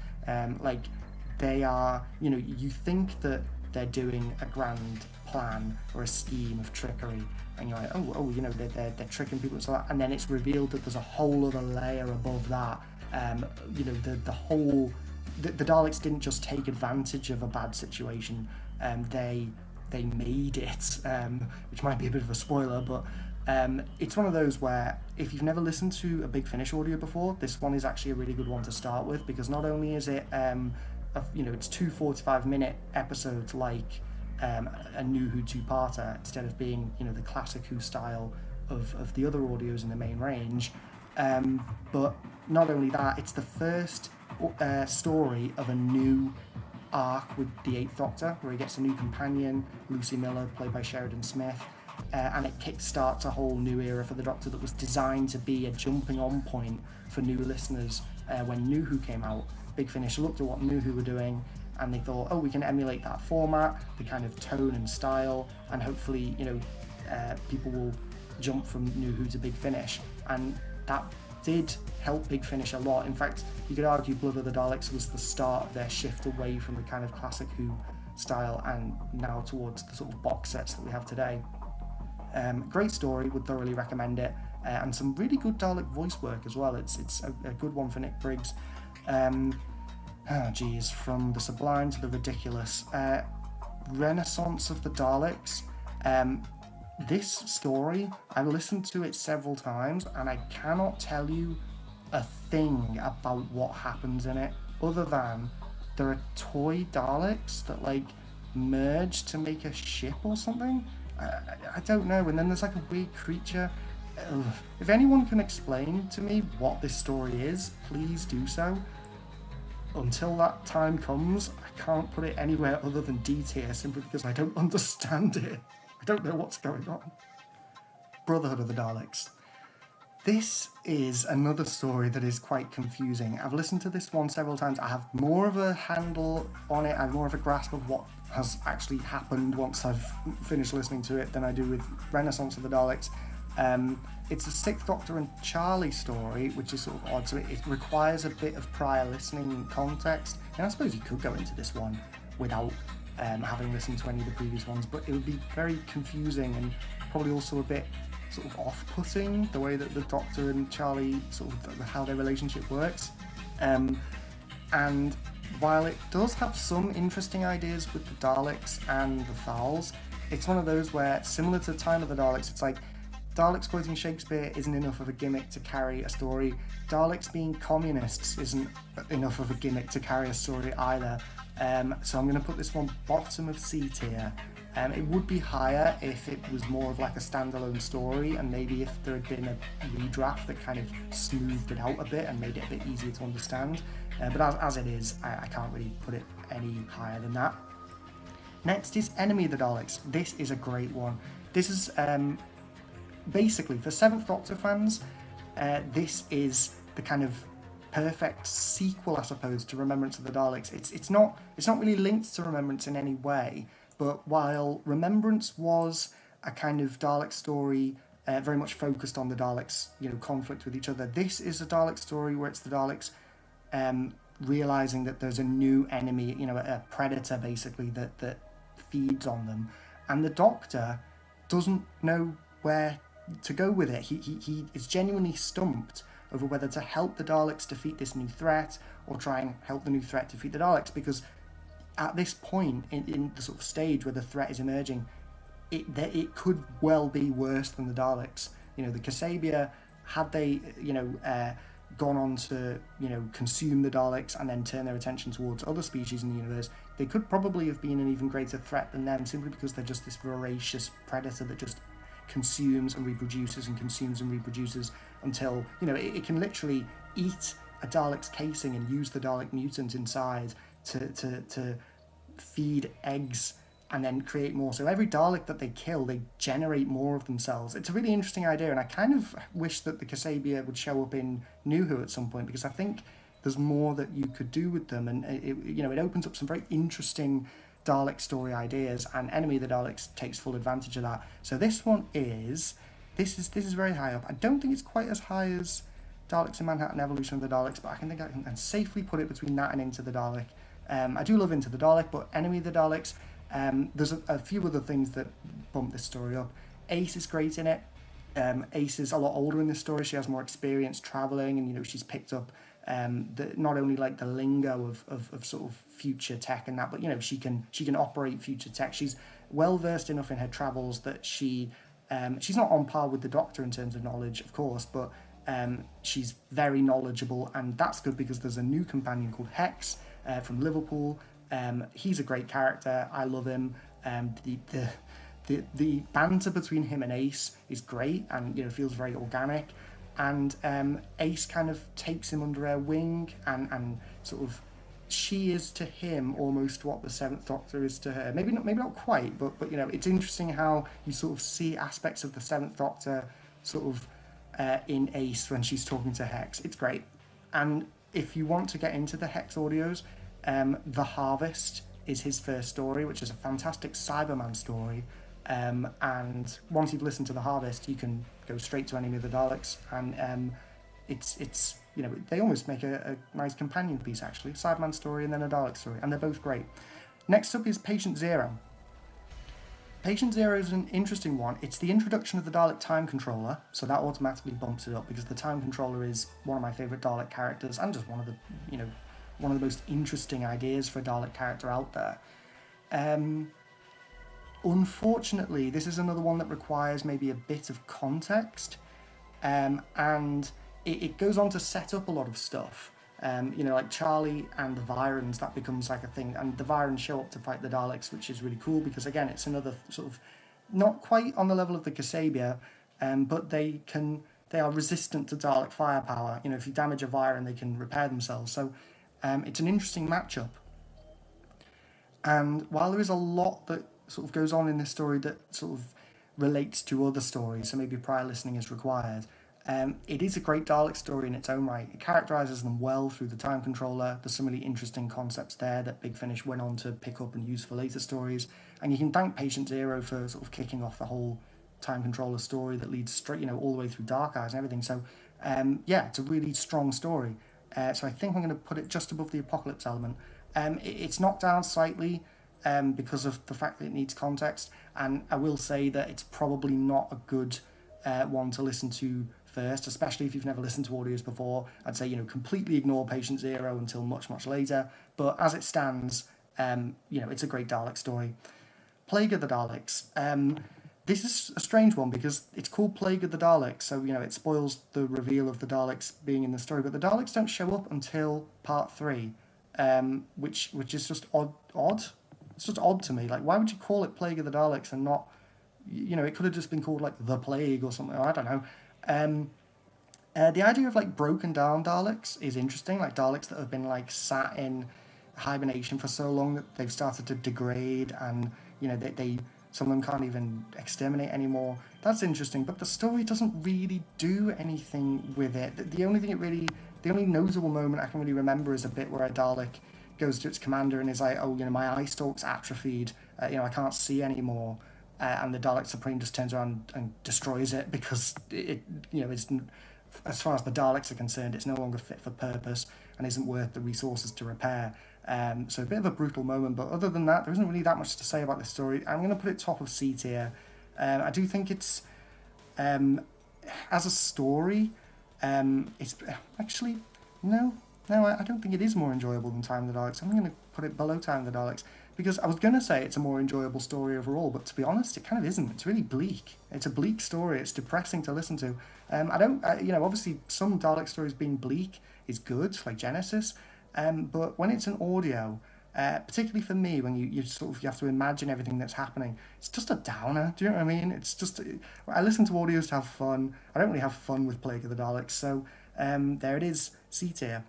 They are, you think that they're doing a grand plan or a scheme of trickery, and you're like, they're tricking people and so on. And then it's revealed that there's a whole other layer above that. The Daleks didn't just take advantage of a bad situation. They made it, which might be a bit of a spoiler, but it's one of those where if you've never listened to a Big Finish audio before, this one is actually a really good one to start with, because not only is it it's 2 45-minute episodes like a new Who 2-parter, instead of being the classic Who style of the other audios in the main range, but not only that, it's the first story of a new arc with the 8th Doctor, where he gets a new companion, Lucy Miller, played by Sheridan Smith, and it kickstarts a whole new era for the Doctor that was designed to be a jumping on point for new listeners. When New Who came out, Big Finish looked at what New Who were doing and they thought, we can emulate that format, the kind of tone and style, and hopefully people will jump from New Who to Big Finish. And that did help Big Finish a lot. In fact, you could argue Blood of the Daleks was the start of their shift away from the kind of classic Who style and now towards the sort of box sets that we have today. Great story, would thoroughly recommend it, and some really good Dalek voice work as well. It's a good one for Nick Briggs. From the sublime to the ridiculous. Renaissance of the Daleks. This story, I've listened to it several times and I cannot tell you a thing about what happens in it, other than there are toy Daleks that merge to make a ship or something. I don't know. And then there's a weird creature. If anyone can explain to me what this story is, please do so. Until that time comes, I can't put it anywhere other than D tier, simply because I don't understand it. I don't know what's going on. Brotherhood of the Daleks. This is another story that is quite confusing. I've listened to this one several times. I have more of a handle on it. I have more of a grasp of what has actually happened once I've finished listening to it than I do with Renaissance of the Daleks. It's a 6th Doctor and Charlie story, which is sort of odd, so it requires a bit of prior listening context. And I suppose you could go into this one without having listened to any of the previous ones, but it would be very confusing and probably also a bit sort of off-putting, the way that the Doctor and Charlie, sort of how their relationship works. And while it does have some interesting ideas with the Daleks and the Thals, it's one of those where, similar to Time of the Daleks, it's like Daleks quoting Shakespeare isn't enough of a gimmick to carry a story. Daleks being communists isn't enough of a gimmick to carry a story either. So I'm going to put this one bottom of C tier. It would be higher if it was more of a standalone story, and maybe if there had been a redraft that kind of smoothed it out a bit and made it a bit easier to understand. But as it is, I can't really put it any higher than that. Next is Enemy of the Daleks. This is a great one. This is basically, for 7th Doctor fans, this is the kind of perfect sequel, I suppose, to Remembrance of the Daleks. It's not really linked to Remembrance in any way, but while Remembrance was a kind of Dalek story very much focused on the Daleks, conflict with each other, this is a Dalek story where it's the Daleks realizing that there's a new enemy, a predator basically that feeds on them, and the Doctor doesn't know where to go with it. He is genuinely stumped over whether to help the Daleks defeat this new threat or try and help the new threat defeat the Daleks, because at this point in the sort of stage where the threat is emerging, it could well be worse than the Daleks. The Kasabian, had they gone on to consume the Daleks and then turn their attention towards other species in the universe, they could probably have been an even greater threat than them, simply because they're just this voracious predator that just consumes and reproduces and consumes and reproduces until it can literally eat a Dalek's casing and use the Dalek mutant inside to feed eggs and then create more. So every Dalek that they kill, they generate more of themselves. It's a really interesting idea, and I kind of wish that the Kasabian would show up in New Who at some point, because I think there's more that you could do with them, and it opens up some very interesting Dalek story ideas, and Enemy of the Daleks takes full advantage of that. So this one is very high up. I don't think it's quite as high as Daleks in Manhattan Evolution of the Daleks, but I can safely put it between that and Into the Dalek. I do love Into the Dalek, but Enemy of the Daleks, there's a few other things that bump this story up. Ace is great in it. Ace is a lot older in this story. She has more experience travelling, and she's picked up not only like the lingo of sort of future tech and that, but she can operate future tech. She's well versed enough in her travels that she's not on par with the Doctor in terms of knowledge, of course, but she's very knowledgeable, and that's good because there's a new companion called Hex from Liverpool. He's a great character. I love him. The banter between him and Ace is great, and feels very organic. And Ace kind of takes him under her wing, and sort of she is to him almost what the Seventh Doctor is to her. Maybe not quite, but it's interesting how you sort of see aspects of the Seventh Doctor sort of in Ace when she's talking to Hex. It's great. And if you want to get into the Hex audios, The Harvest is his first story, which is a fantastic Cyberman story. And once you've listened to The Harvest, you can go straight to Enemy of the Daleks, and it's they almost make a nice companion piece, actually. Cyberman story and then a Dalek story, and they're both great. Next up is Patient Zero. Patient Zero is an interesting one. It's the introduction of the Dalek Time Controller, so that automatically bumps it up, because the Time Controller is one of my favourite Dalek characters, and just one of the most interesting ideas for a Dalek character out there. Unfortunately, this is another one that requires maybe a bit of context, and it goes on to set up a lot of stuff. Like Charlie and the Virons, that becomes like a thing, and the Virons show up to fight the Daleks, which is really cool, because again, it's another sort of, not quite on the level of the Kasabian, but they are resistant to Dalek firepower. If you damage a Viron, they can repair themselves. So it's an interesting matchup. And while there is a lot that sort of goes on in this story that sort of relates to other stories, so maybe prior listening is required, it is a great Dalek story in its own right. It characterises them well through the Time Controller. There's some really interesting concepts there that Big Finish went on to pick up and use for later stories, and you can thank Patient Zero for sort of kicking off the whole Time Controller story that leads straight, all the way through Dark Eyes and everything. So it's a really strong story. So I think I'm going to put it just above the Apocalypse element. It's knocked down slightly because of the fact that it needs context, and I will say that it's probably not a good one to listen to first, especially if you've never listened to audios before. I'd say completely ignore Patient Zero until much later, but as it stands, it's a great Dalek story. Plague of the Daleks. This is a strange one because it's called Plague of the Daleks, so it spoils the reveal of the Daleks being in the story, but the Daleks don't show up until part 3, which is just odd. It's just odd to me. Like, why would you call it Plague of the Daleks and not, it could have just been called like The Plague or something. I don't know. The idea of like broken down Daleks is interesting, like Daleks that have been like sat in hibernation for so long that they've started to degrade, and they some of them can't even exterminate anymore. That's interesting, but the story doesn't really do anything with it. The only notable moment I can really remember is a bit where a Dalek goes to its commander and is like, oh, my eye stalk's atrophied, I can't see anymore. And the Dalek Supreme just turns around and destroys it because it's, as far as the Daleks are concerned, it's no longer fit for purpose and isn't worth the resources to repair. So a bit of a brutal moment, but other than that, there isn't really that much to say about this story. I'm going to put it top of C tier. I do think it's, as a story, it's actually, no, I don't think it is more enjoyable than Time of the Daleks. I'm going to put it below Time of the Daleks, because I was going to say it's a more enjoyable story overall, but to be honest, it kind of isn't. It's really bleak. It's a bleak story. It's depressing to listen to. Obviously some Dalek stories being bleak is good, like Genesis, but when it's an audio, particularly for me, when you have to imagine everything that's happening, it's just a downer. Do you know what I mean? It's just, I listen to audios to have fun. I don't really have fun with Plague of the Daleks, so there it is, C tier.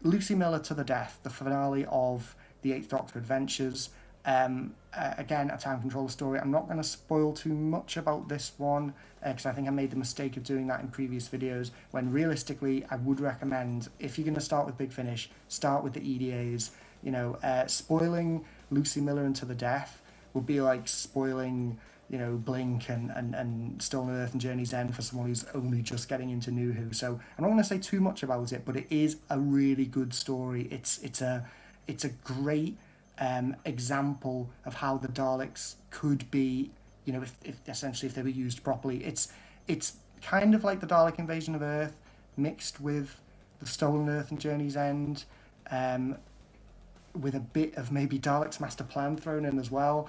Lucy Miller to the death, the finale of the Eighth Doctor Adventures. Again, a time control story. I'm not going to spoil too much about this one because I think I made the mistake of doing that in previous videos, when realistically I would recommend, if you're going to start with Big Finish, start with the EDAs. You know, spoiling Lucy Miller into the death would be like spoiling, you know, Blink and Stolen Earth and Journey's End for someone who's only just getting into New Who. So I'm not going to say too much about it, but it is a really good story. It's a great example of how the Daleks could be, you know, if essentially if they were used properly. It's kind of like the Dalek invasion of Earth mixed with the Stolen Earth and Journey's End, with a bit of maybe Dalek's Master Plan thrown in as well.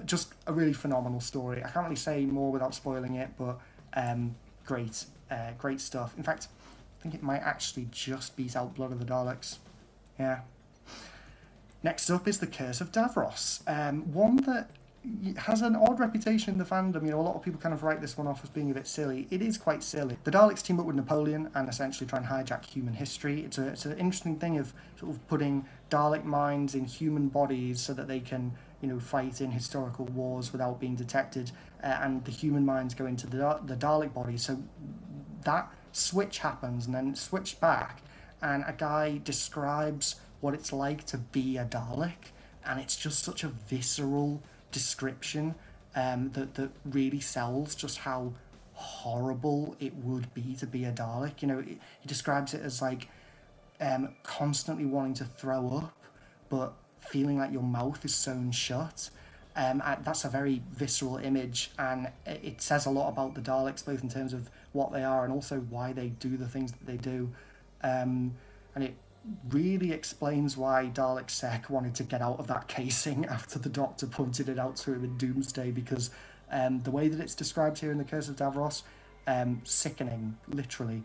Just a really phenomenal story. I can't really say more without spoiling it, but great stuff. In fact, I think it might actually just beat out Blood of the Daleks. Yeah. Next up is The Curse of Davros, one that has an odd reputation in the fandom. You know, a lot of people kind of write this one off as being a bit silly. It is quite silly. The Daleks team up with Napoleon and essentially try and hijack human history. It's an interesting thing of sort of putting Dalek minds in human bodies so that they can, you know, fight in historical wars without being detected, and the human minds go into the Dalek body. So that switch happens and then switch back, and a guy describes what it's like to be a Dalek, and it's just such a visceral description that really sells just how horrible it would be to be a Dalek. You know, he describes it as like constantly wanting to throw up, but feeling like your mouth is sewn shut. That's a very visceral image, and it says a lot about the Daleks, both in terms of what they are and also why they do the things that they do. And it really explains why Dalek Sec wanted to get out of that casing after the Doctor pointed it out to him in Doomsday, because the way that it's described here in The Curse of Davros, sickening, literally.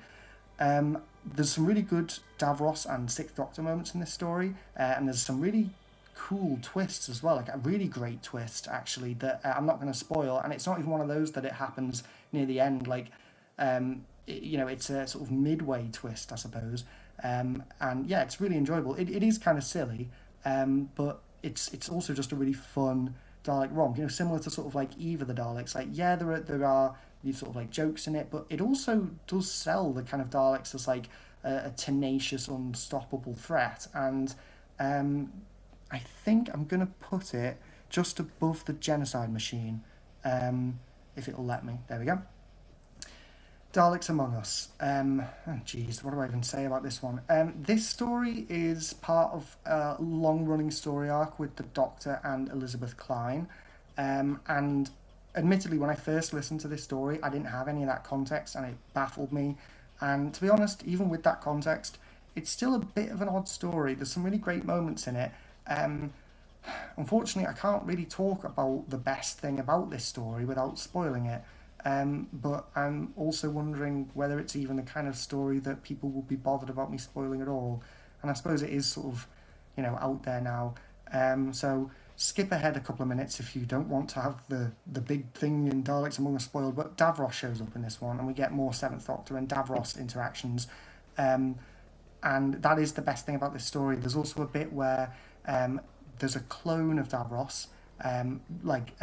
There's some really good Davros and Sixth Doctor moments in this story, and there's some really cool twists as well, like a really great twist actually that I'm not going to spoil, and it's not even one of those that it happens near the end, like you know, it's a sort of midway twist, I suppose. And yeah, it's really enjoyable. It is kind of silly, but it's also just a really fun Dalek romp, you know, similar to sort of like Eve of the Daleks. Like, yeah, there are these sort of like jokes in it, but it also does sell the kind of Daleks as like a tenacious, unstoppable threat. And I think I'm going to put it just above the Genocide Machine, if it'll let me. There we go. Daleks Among Us. What do I even say about this one? This story is part of a long-running story arc with the Doctor and Elizabeth Klein. And admittedly, when I first listened to this story, I didn't have any of that context, and it baffled me. And to be honest, even with that context, it's still a bit of an odd story. There's some really great moments in it. Unfortunately, I can't really talk about the best thing about this story without spoiling it. But I'm also wondering whether it's even the kind of story that people will be bothered about me spoiling at all. And I suppose it is sort of, you know, out there now. So skip ahead a couple of minutes if you don't want to have the big thing in Daleks Among Us spoiled. But Davros shows up in this one, and we get more Seventh Doctor and Davros interactions. And that is the best thing about this story. There's also a bit where there's a clone of Davros, like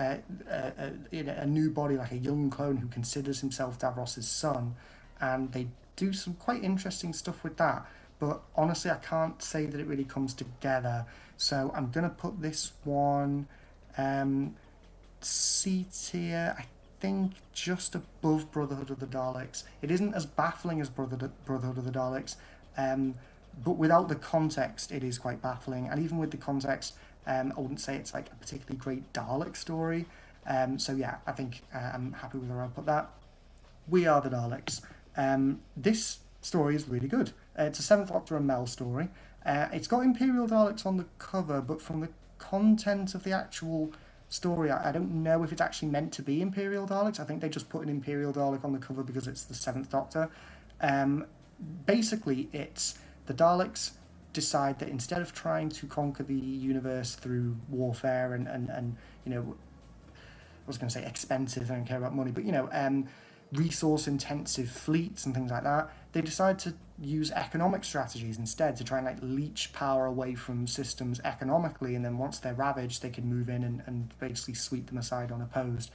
in a new body, like a young clone who considers himself Davros' son, and they do some quite interesting stuff with that. But honestly, I can't say that it really comes together. So I'm going to put this one C tier, I think just above Brotherhood of the Daleks. It isn't as baffling as Brotherhood of the Daleks, but without the context, it is quite baffling. And even with the context, I wouldn't say it's like a particularly great Dalek story. So yeah, I think I'm happy with where I put that. We Are the Daleks. This story is really good. It's a Seventh Doctor and Mel story. It's got Imperial Daleks on the cover, but from the content of the actual story, I don't know if it's actually meant to be Imperial Daleks. I think they just put an Imperial Dalek on the cover because it's the Seventh Doctor. Basically, it's the Daleks decide that instead of trying to conquer the universe through warfare and you know, I was going to say expensive, I don't care about money, but you know, resource intensive fleets and things like that, they decide to use economic strategies instead to try and like leech power away from systems economically, and then once they're ravaged, they can move in and basically sweep them aside unopposed.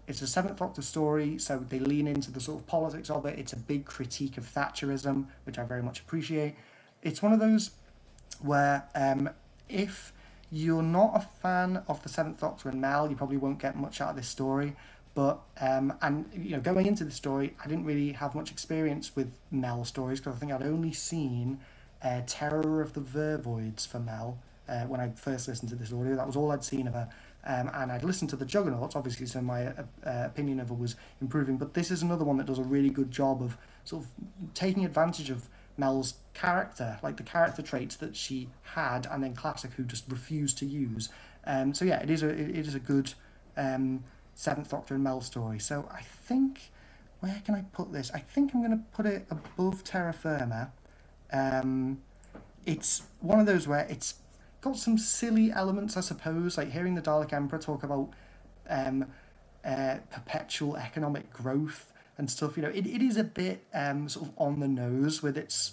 It's a Seventh Doctor story, so they lean into the sort of politics of it. It's a big critique of Thatcherism, which I very much appreciate. It's one of those where if you're not a fan of the Seventh Doctor and Mel, you probably won't get much out of this story. But and you know, going into the story, I didn't really have much experience with Mel stories because I think I'd only seen Terror of the Vervoids for Mel when I first listened to this audio. That was all I'd seen of her. And I'd listened to the Juggernauts, obviously, so my opinion of her was improving. But this is another one that does a really good job of sort of taking advantage of Mel's character, like the character traits that she had, and then Classic, who just refused to use. So yeah, it is a good Seventh Doctor and Mel story. So I think, where can I put this? I think I'm going to put it above Terra Firma. It's one of those where it's got some silly elements, I suppose, like hearing the Dalek Emperor talk about perpetual economic growth and stuff. You know, it is a bit sort of on the nose with its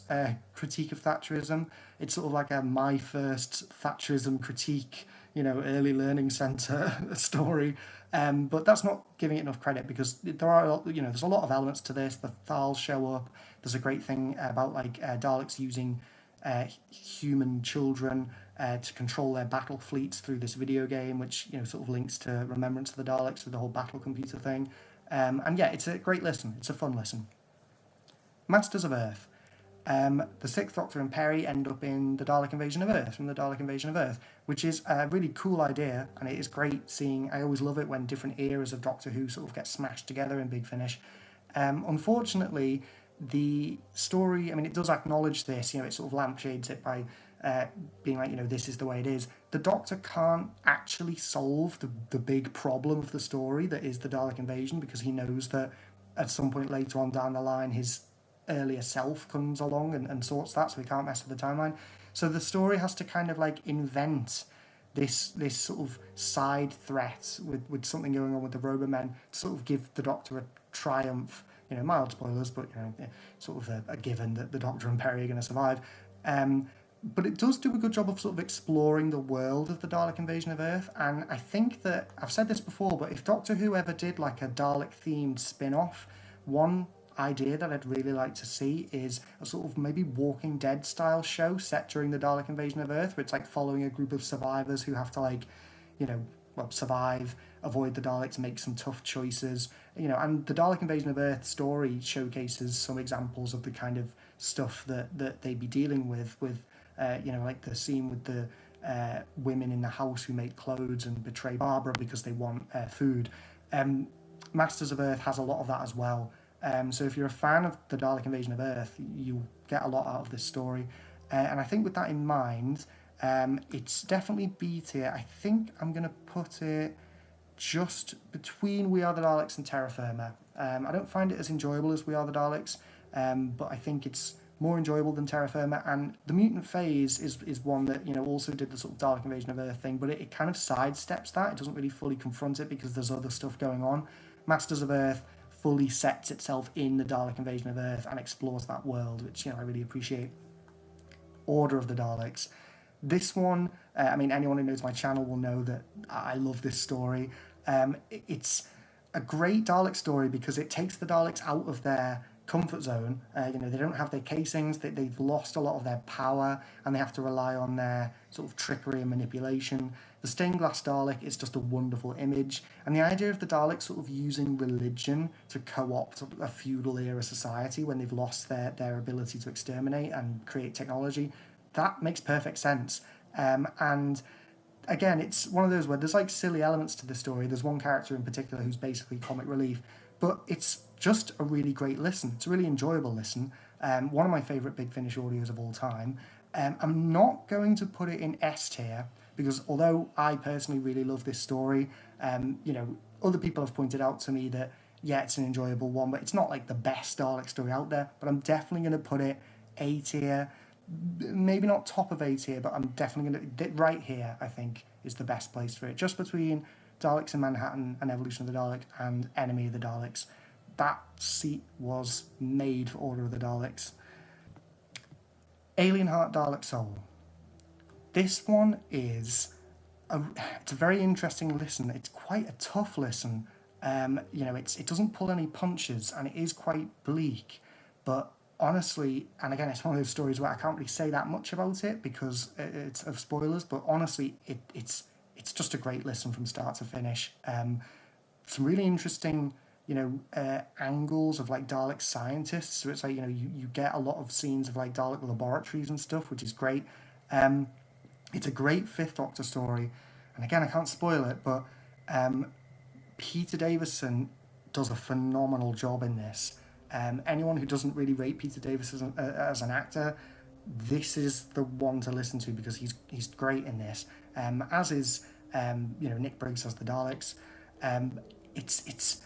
critique of Thatcherism. It's sort of like a my first Thatcherism critique, you know, early learning centre story. But that's not giving it enough credit, because there are, you know, there's a lot of elements to this. The Thals show up. There's a great thing about like Daleks using human children to control their battle fleets through this video game, which, you know, sort of links to Remembrance of the Daleks with the whole battle computer thing. And yeah, it's a great listen. It's a fun listen. Masters of Earth. The Sixth Doctor and Perry end up in the Dalek Invasion of Earth, from the Dalek Invasion of Earth, which is a really cool idea, and it is great seeing. I always love it when different eras of Doctor Who sort of get smashed together in Big Finish. Unfortunately, the story, I mean, it does acknowledge this, you know, it sort of lampshades it by being like, you know, this is the way it is. The Doctor can't actually solve the big problem of the story that is the Dalek invasion, because he knows that at some point later on down the line, his earlier self comes along and sorts that, so he can't mess with the timeline. So the story has to kind of like invent this sort of side threat with something going on with the Robomen to sort of give the Doctor a triumph. You know, mild spoilers, but, you know, sort of a given that the Doctor and Perry are going to survive. But it does do a good job of sort of exploring the world of the Dalek Invasion of Earth, and I think that, I've said this before, but if Doctor Who ever did like a Dalek-themed spin-off, one idea that I'd really like to see is a sort of maybe Walking Dead-style show set during the Dalek Invasion of Earth, where it's like following a group of survivors who have to, like, you know, well, survive, avoid the Daleks, make some tough choices, you know. And the Dalek Invasion of Earth story showcases some examples of the kind of stuff that they'd be dealing with you know, like the scene with the women in the house who make clothes and betray Barbara because they want food. Masters of Earth has a lot of that as well. So if you're a fan of the Dalek Invasion of Earth, you'll get a lot out of this story. And I think with that in mind, it's definitely B tier. I think I'm going to put it just between We Are the Daleks and Terra Firma. I don't find it as enjoyable as We Are the Daleks, but I think it's more enjoyable than Terra Firma. And the Mutant Phase is one that, you know, also did the sort of Dalek Invasion of Earth thing, but it kind of sidesteps that. It doesn't really fully confront it because there's other stuff going on. Masters of Earth fully sets itself in the Dalek Invasion of Earth and explores that world, which, you know, I really appreciate. Order of the Daleks. This one, I mean, anyone who knows my channel will know that I love this story. It's a great Dalek story because it takes the Daleks out of their comfort zone. You know, they don't have their casings, they've lost a lot of their power, and they have to rely on their sort of trickery and manipulation. The stained glass Dalek is just a wonderful image, and the idea of the Daleks sort of using religion to co-opt a feudal era society when they've lost their ability to exterminate and create technology, that makes perfect sense. And again, it's one of those where there's like silly elements to the story. There's one character in particular who's basically comic relief, but it's just a really great listen. It's a really enjoyable listen. One of my favourite Big Finish audios of all time. I'm not going to put it in S tier because although I personally really love this story, you know, other people have pointed out to me that, yeah, it's an enjoyable one, but it's not like the best Dalek story out there. But I'm definitely going to put it A tier. Maybe not top of A tier, but I'm definitely going to, right here, I think, is the best place for it. Just between Daleks in Manhattan and Evolution of the Dalek and Enemy of the Daleks. that seat was made for Order of the Daleks. Alien Heart, Dalek Soul. This one is it's a very interesting listen. It's quite a tough listen. It doesn't pull any punches, and it is quite bleak. But honestly, and again, it's one of those stories where I can't really say that much about it because it's of spoilers. But honestly, it's just a great listen from start to finish. Some really interesting, angles of like Dalek scientists. So it's like you get a lot of scenes of like Dalek laboratories and stuff, which is great. It's a great Fifth Doctor story, and again, I can't spoil it, but Peter Davison does a phenomenal job in this. Anyone who doesn't really rate Peter Davison as an actor, this is the one to listen to because he's great in this. As is Nick Briggs as the Daleks. It's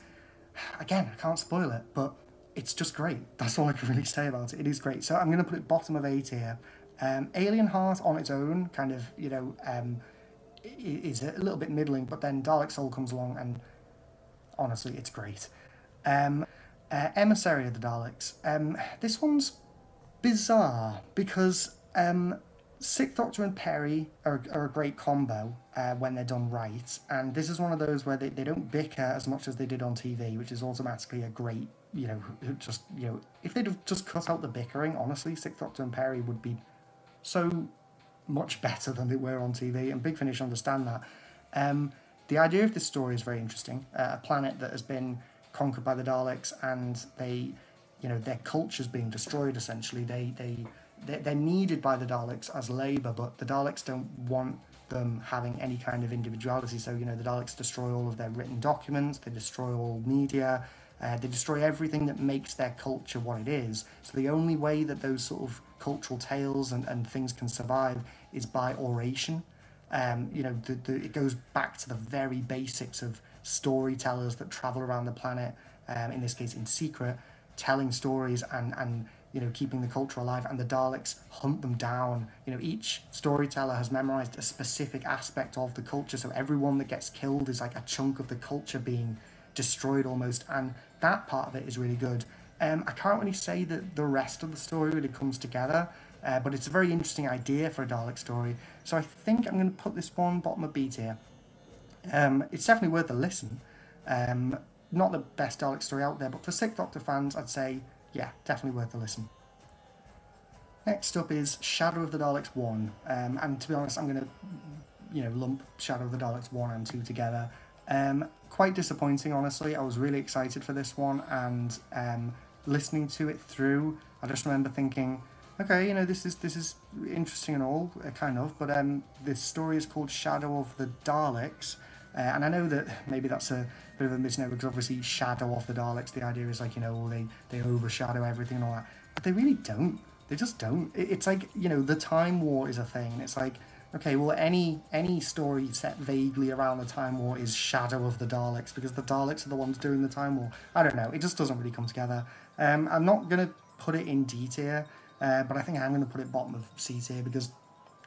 again, I can't spoil it, but it's just great. That's all I can really say about it. It is great. So I'm going to put it bottom of 8 here. Alien Heart on its own kind of, is a little bit middling, but then Dalek Soul comes along and honestly, it's great. Emissary of the Daleks. This one's bizarre because Sixth Doctor and Perry are a great combo when they're done right, and this is one of those where they don't bicker as much as they did on TV, which is automatically a great, if they'd have just cut out the bickering, honestly, Sixth Doctor and Perry would be so much better than they were on TV, and Big Finish understand that. The idea of this story is very interesting. A planet that has been conquered by the Daleks, and their culture's being destroyed. Essentially, they're needed by the Daleks as labour, but the Daleks don't want them having any kind of individuality. So the Daleks destroy all of their written documents. They destroy all media. They destroy everything that makes their culture what it is. So the only way that those sort of cultural tales and things can survive is by oration. It goes back to the very basics of storytellers that travel around the planet, in this case in secret, telling stories and keeping the culture alive, and the Daleks hunt them down. Each storyteller has memorized a specific aspect of the culture, so everyone that gets killed is like a chunk of the culture being destroyed almost, and that part of it is really good. I can't really say that the rest of the story really comes together, but it's a very interesting idea for a Dalek story, so I think I'm going to put this one bottom of B tier. It's definitely worth a listen. Not the best Dalek story out there, but for Sixth Doctor fans, I'd say, yeah, definitely worth a listen. Next up is Shadow of the Daleks 1, and to be honest, I'm going to lump Shadow of the Daleks 1 and 2 together. Quite disappointing, honestly. I was really excited for this one, and listening to it through, I just remember thinking, okay, this is interesting and all, kind of, but this story is called Shadow of the Daleks, and I know that maybe that's a bit of a misnomer, because obviously Shadow of the Daleks, the idea is like, they overshadow everything and all that, but they really don't. They just don't. It's like, the Time War is a thing, and it's like, okay, well, any story set vaguely around the Time War is Shadow of the Daleks, because the Daleks are the ones doing the Time War. I don't know, it just doesn't really come together. I'm not going to put it in D tier, but I think I'm going to put it bottom of C tier, because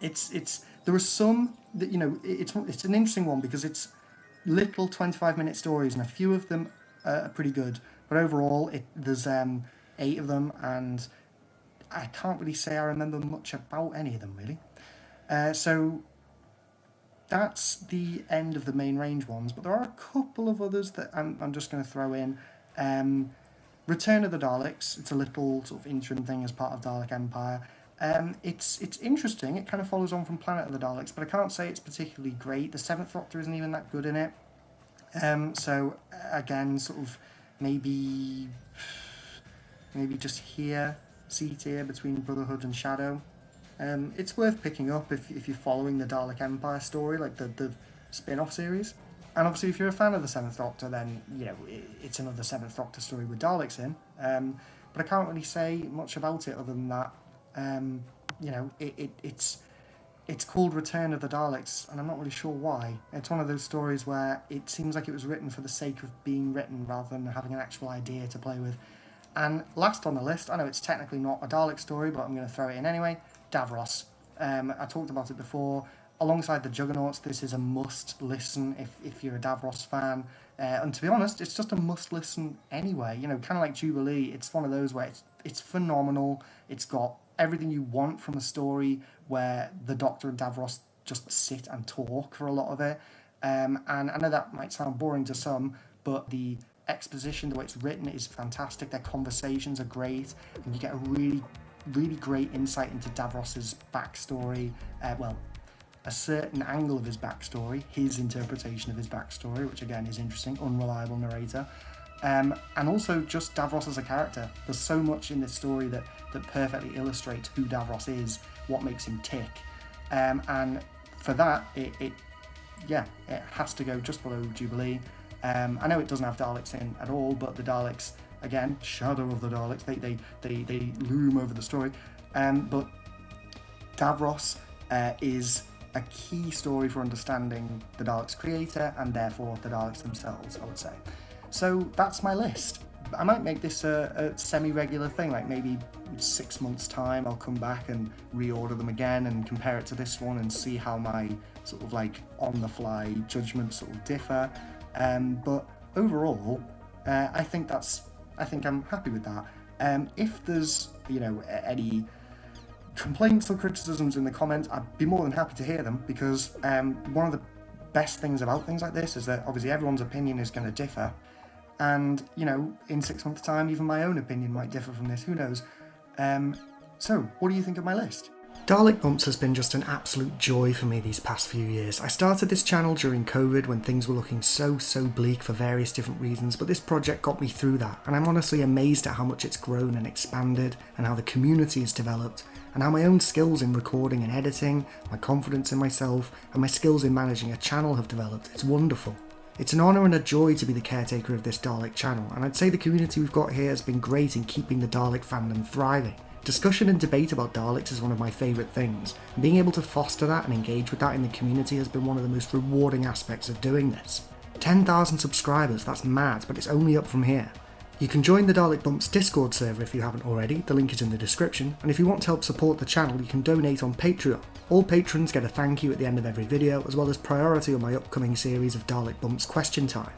there are some that, it's an interesting one, because it's little 25-minute stories, and a few of them are pretty good, but overall, there's 8 of them, and I can't really say I remember much about any of them, really. So that's the end of the main range ones, but there are a couple of others that I'm just going to throw in. Return of the Daleks, it's a little sort of interim thing as part of Dalek Empire. It's interesting, it kind of follows on from Planet of the Daleks, but I can't say it's particularly great. The Seventh Doctor isn't even that good in it. So again, sort of maybe just here, C tier between Brotherhood and Shadow. It's worth picking up if you're following the Dalek Empire story, like the spin-off series. And obviously, if you're a fan of the Seventh Doctor, then, it's another Seventh Doctor story with Daleks in. But I can't really say much about it other than that. It's called Return of the Daleks, and I'm not really sure why. It's one of those stories where it seems like it was written for the sake of being written rather than having an actual idea to play with. And last on the list, I know it's technically not a Dalek story, but I'm going to throw it in anyway, Davros. I talked about it before. Alongside the Juggernauts, this is a must listen if you're a Davros fan. And to be honest, it's just a must listen anyway. You know, kind of like Jubilee, it's one of those where it's phenomenal. It's got everything you want from a story where the Doctor and Davros just sit and talk for a lot of it. And I know that might sound boring to some, but the exposition, the way it's written, is fantastic. Their conversations are great, and you get a really, really great insight into Davros's backstory. A certain angle of his backstory, his interpretation of his backstory, which again is interesting, unreliable narrator. And also just Davros as a character. There's so much in this story that perfectly illustrates who Davros is, what makes him tick. And for that, it has to go just below Jubilee. I know it doesn't have Daleks in at all, but the Daleks, again, shadow of the Daleks, they loom over the story. But Davros is a key story for understanding the Daleks' creator and therefore the Daleks themselves, I would say. So that's my list. I might make this a semi-regular thing, like maybe 6 months' time I'll come back and reorder them again and compare it to this one and see how my sort of like on-the-fly judgments sort of differ. But overall, I think I'm happy with that. If there's, any complaints or criticisms in the comments, I'd be more than happy to hear them, because one of the best things about things like this is that obviously everyone's opinion is going to differ, and in 6 months' time even my own opinion might differ from this, who knows. So what do you think of my list? Dalek Bumps has been just an absolute joy for me these past few years. I started this channel during COVID when things were looking so bleak for various different reasons, but this project got me through that, and I'm honestly amazed at how much it's grown and expanded, and how the community has developed, and how my own skills in recording and editing, my confidence in myself, and my skills in managing a channel have developed. It's wonderful. It's an honour and a joy to be the caretaker of this Dalek channel, and I'd say the community we've got here has been great in keeping the Dalek fandom thriving. Discussion and debate about Daleks is one of my favourite things, and being able to foster that and engage with that in the community has been one of the most rewarding aspects of doing this. 10,000 subscribers, that's mad, but it's only up from here. You can join the Dalek Bumps Discord server if you haven't already, the link is in the description, and if you want to help support the channel you can donate on Patreon. All patrons get a thank you at the end of every video, as well as priority on my upcoming series of Dalek Bumps Question Time.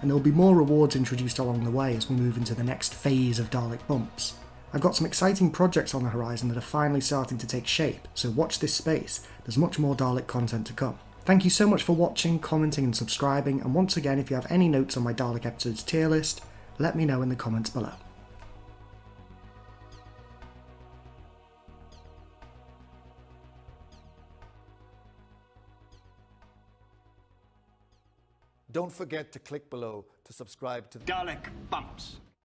And there will be more rewards introduced along the way as we move into the next phase of Dalek Bumps. I've got some exciting projects on the horizon that are finally starting to take shape, so watch this space, there's much more Dalek content to come. Thank you so much for watching, commenting and subscribing, and once again if you have any notes on my Dalek episodes tier list, let me know in the comments below. Don't forget to click below to subscribe to Dalek Bumps.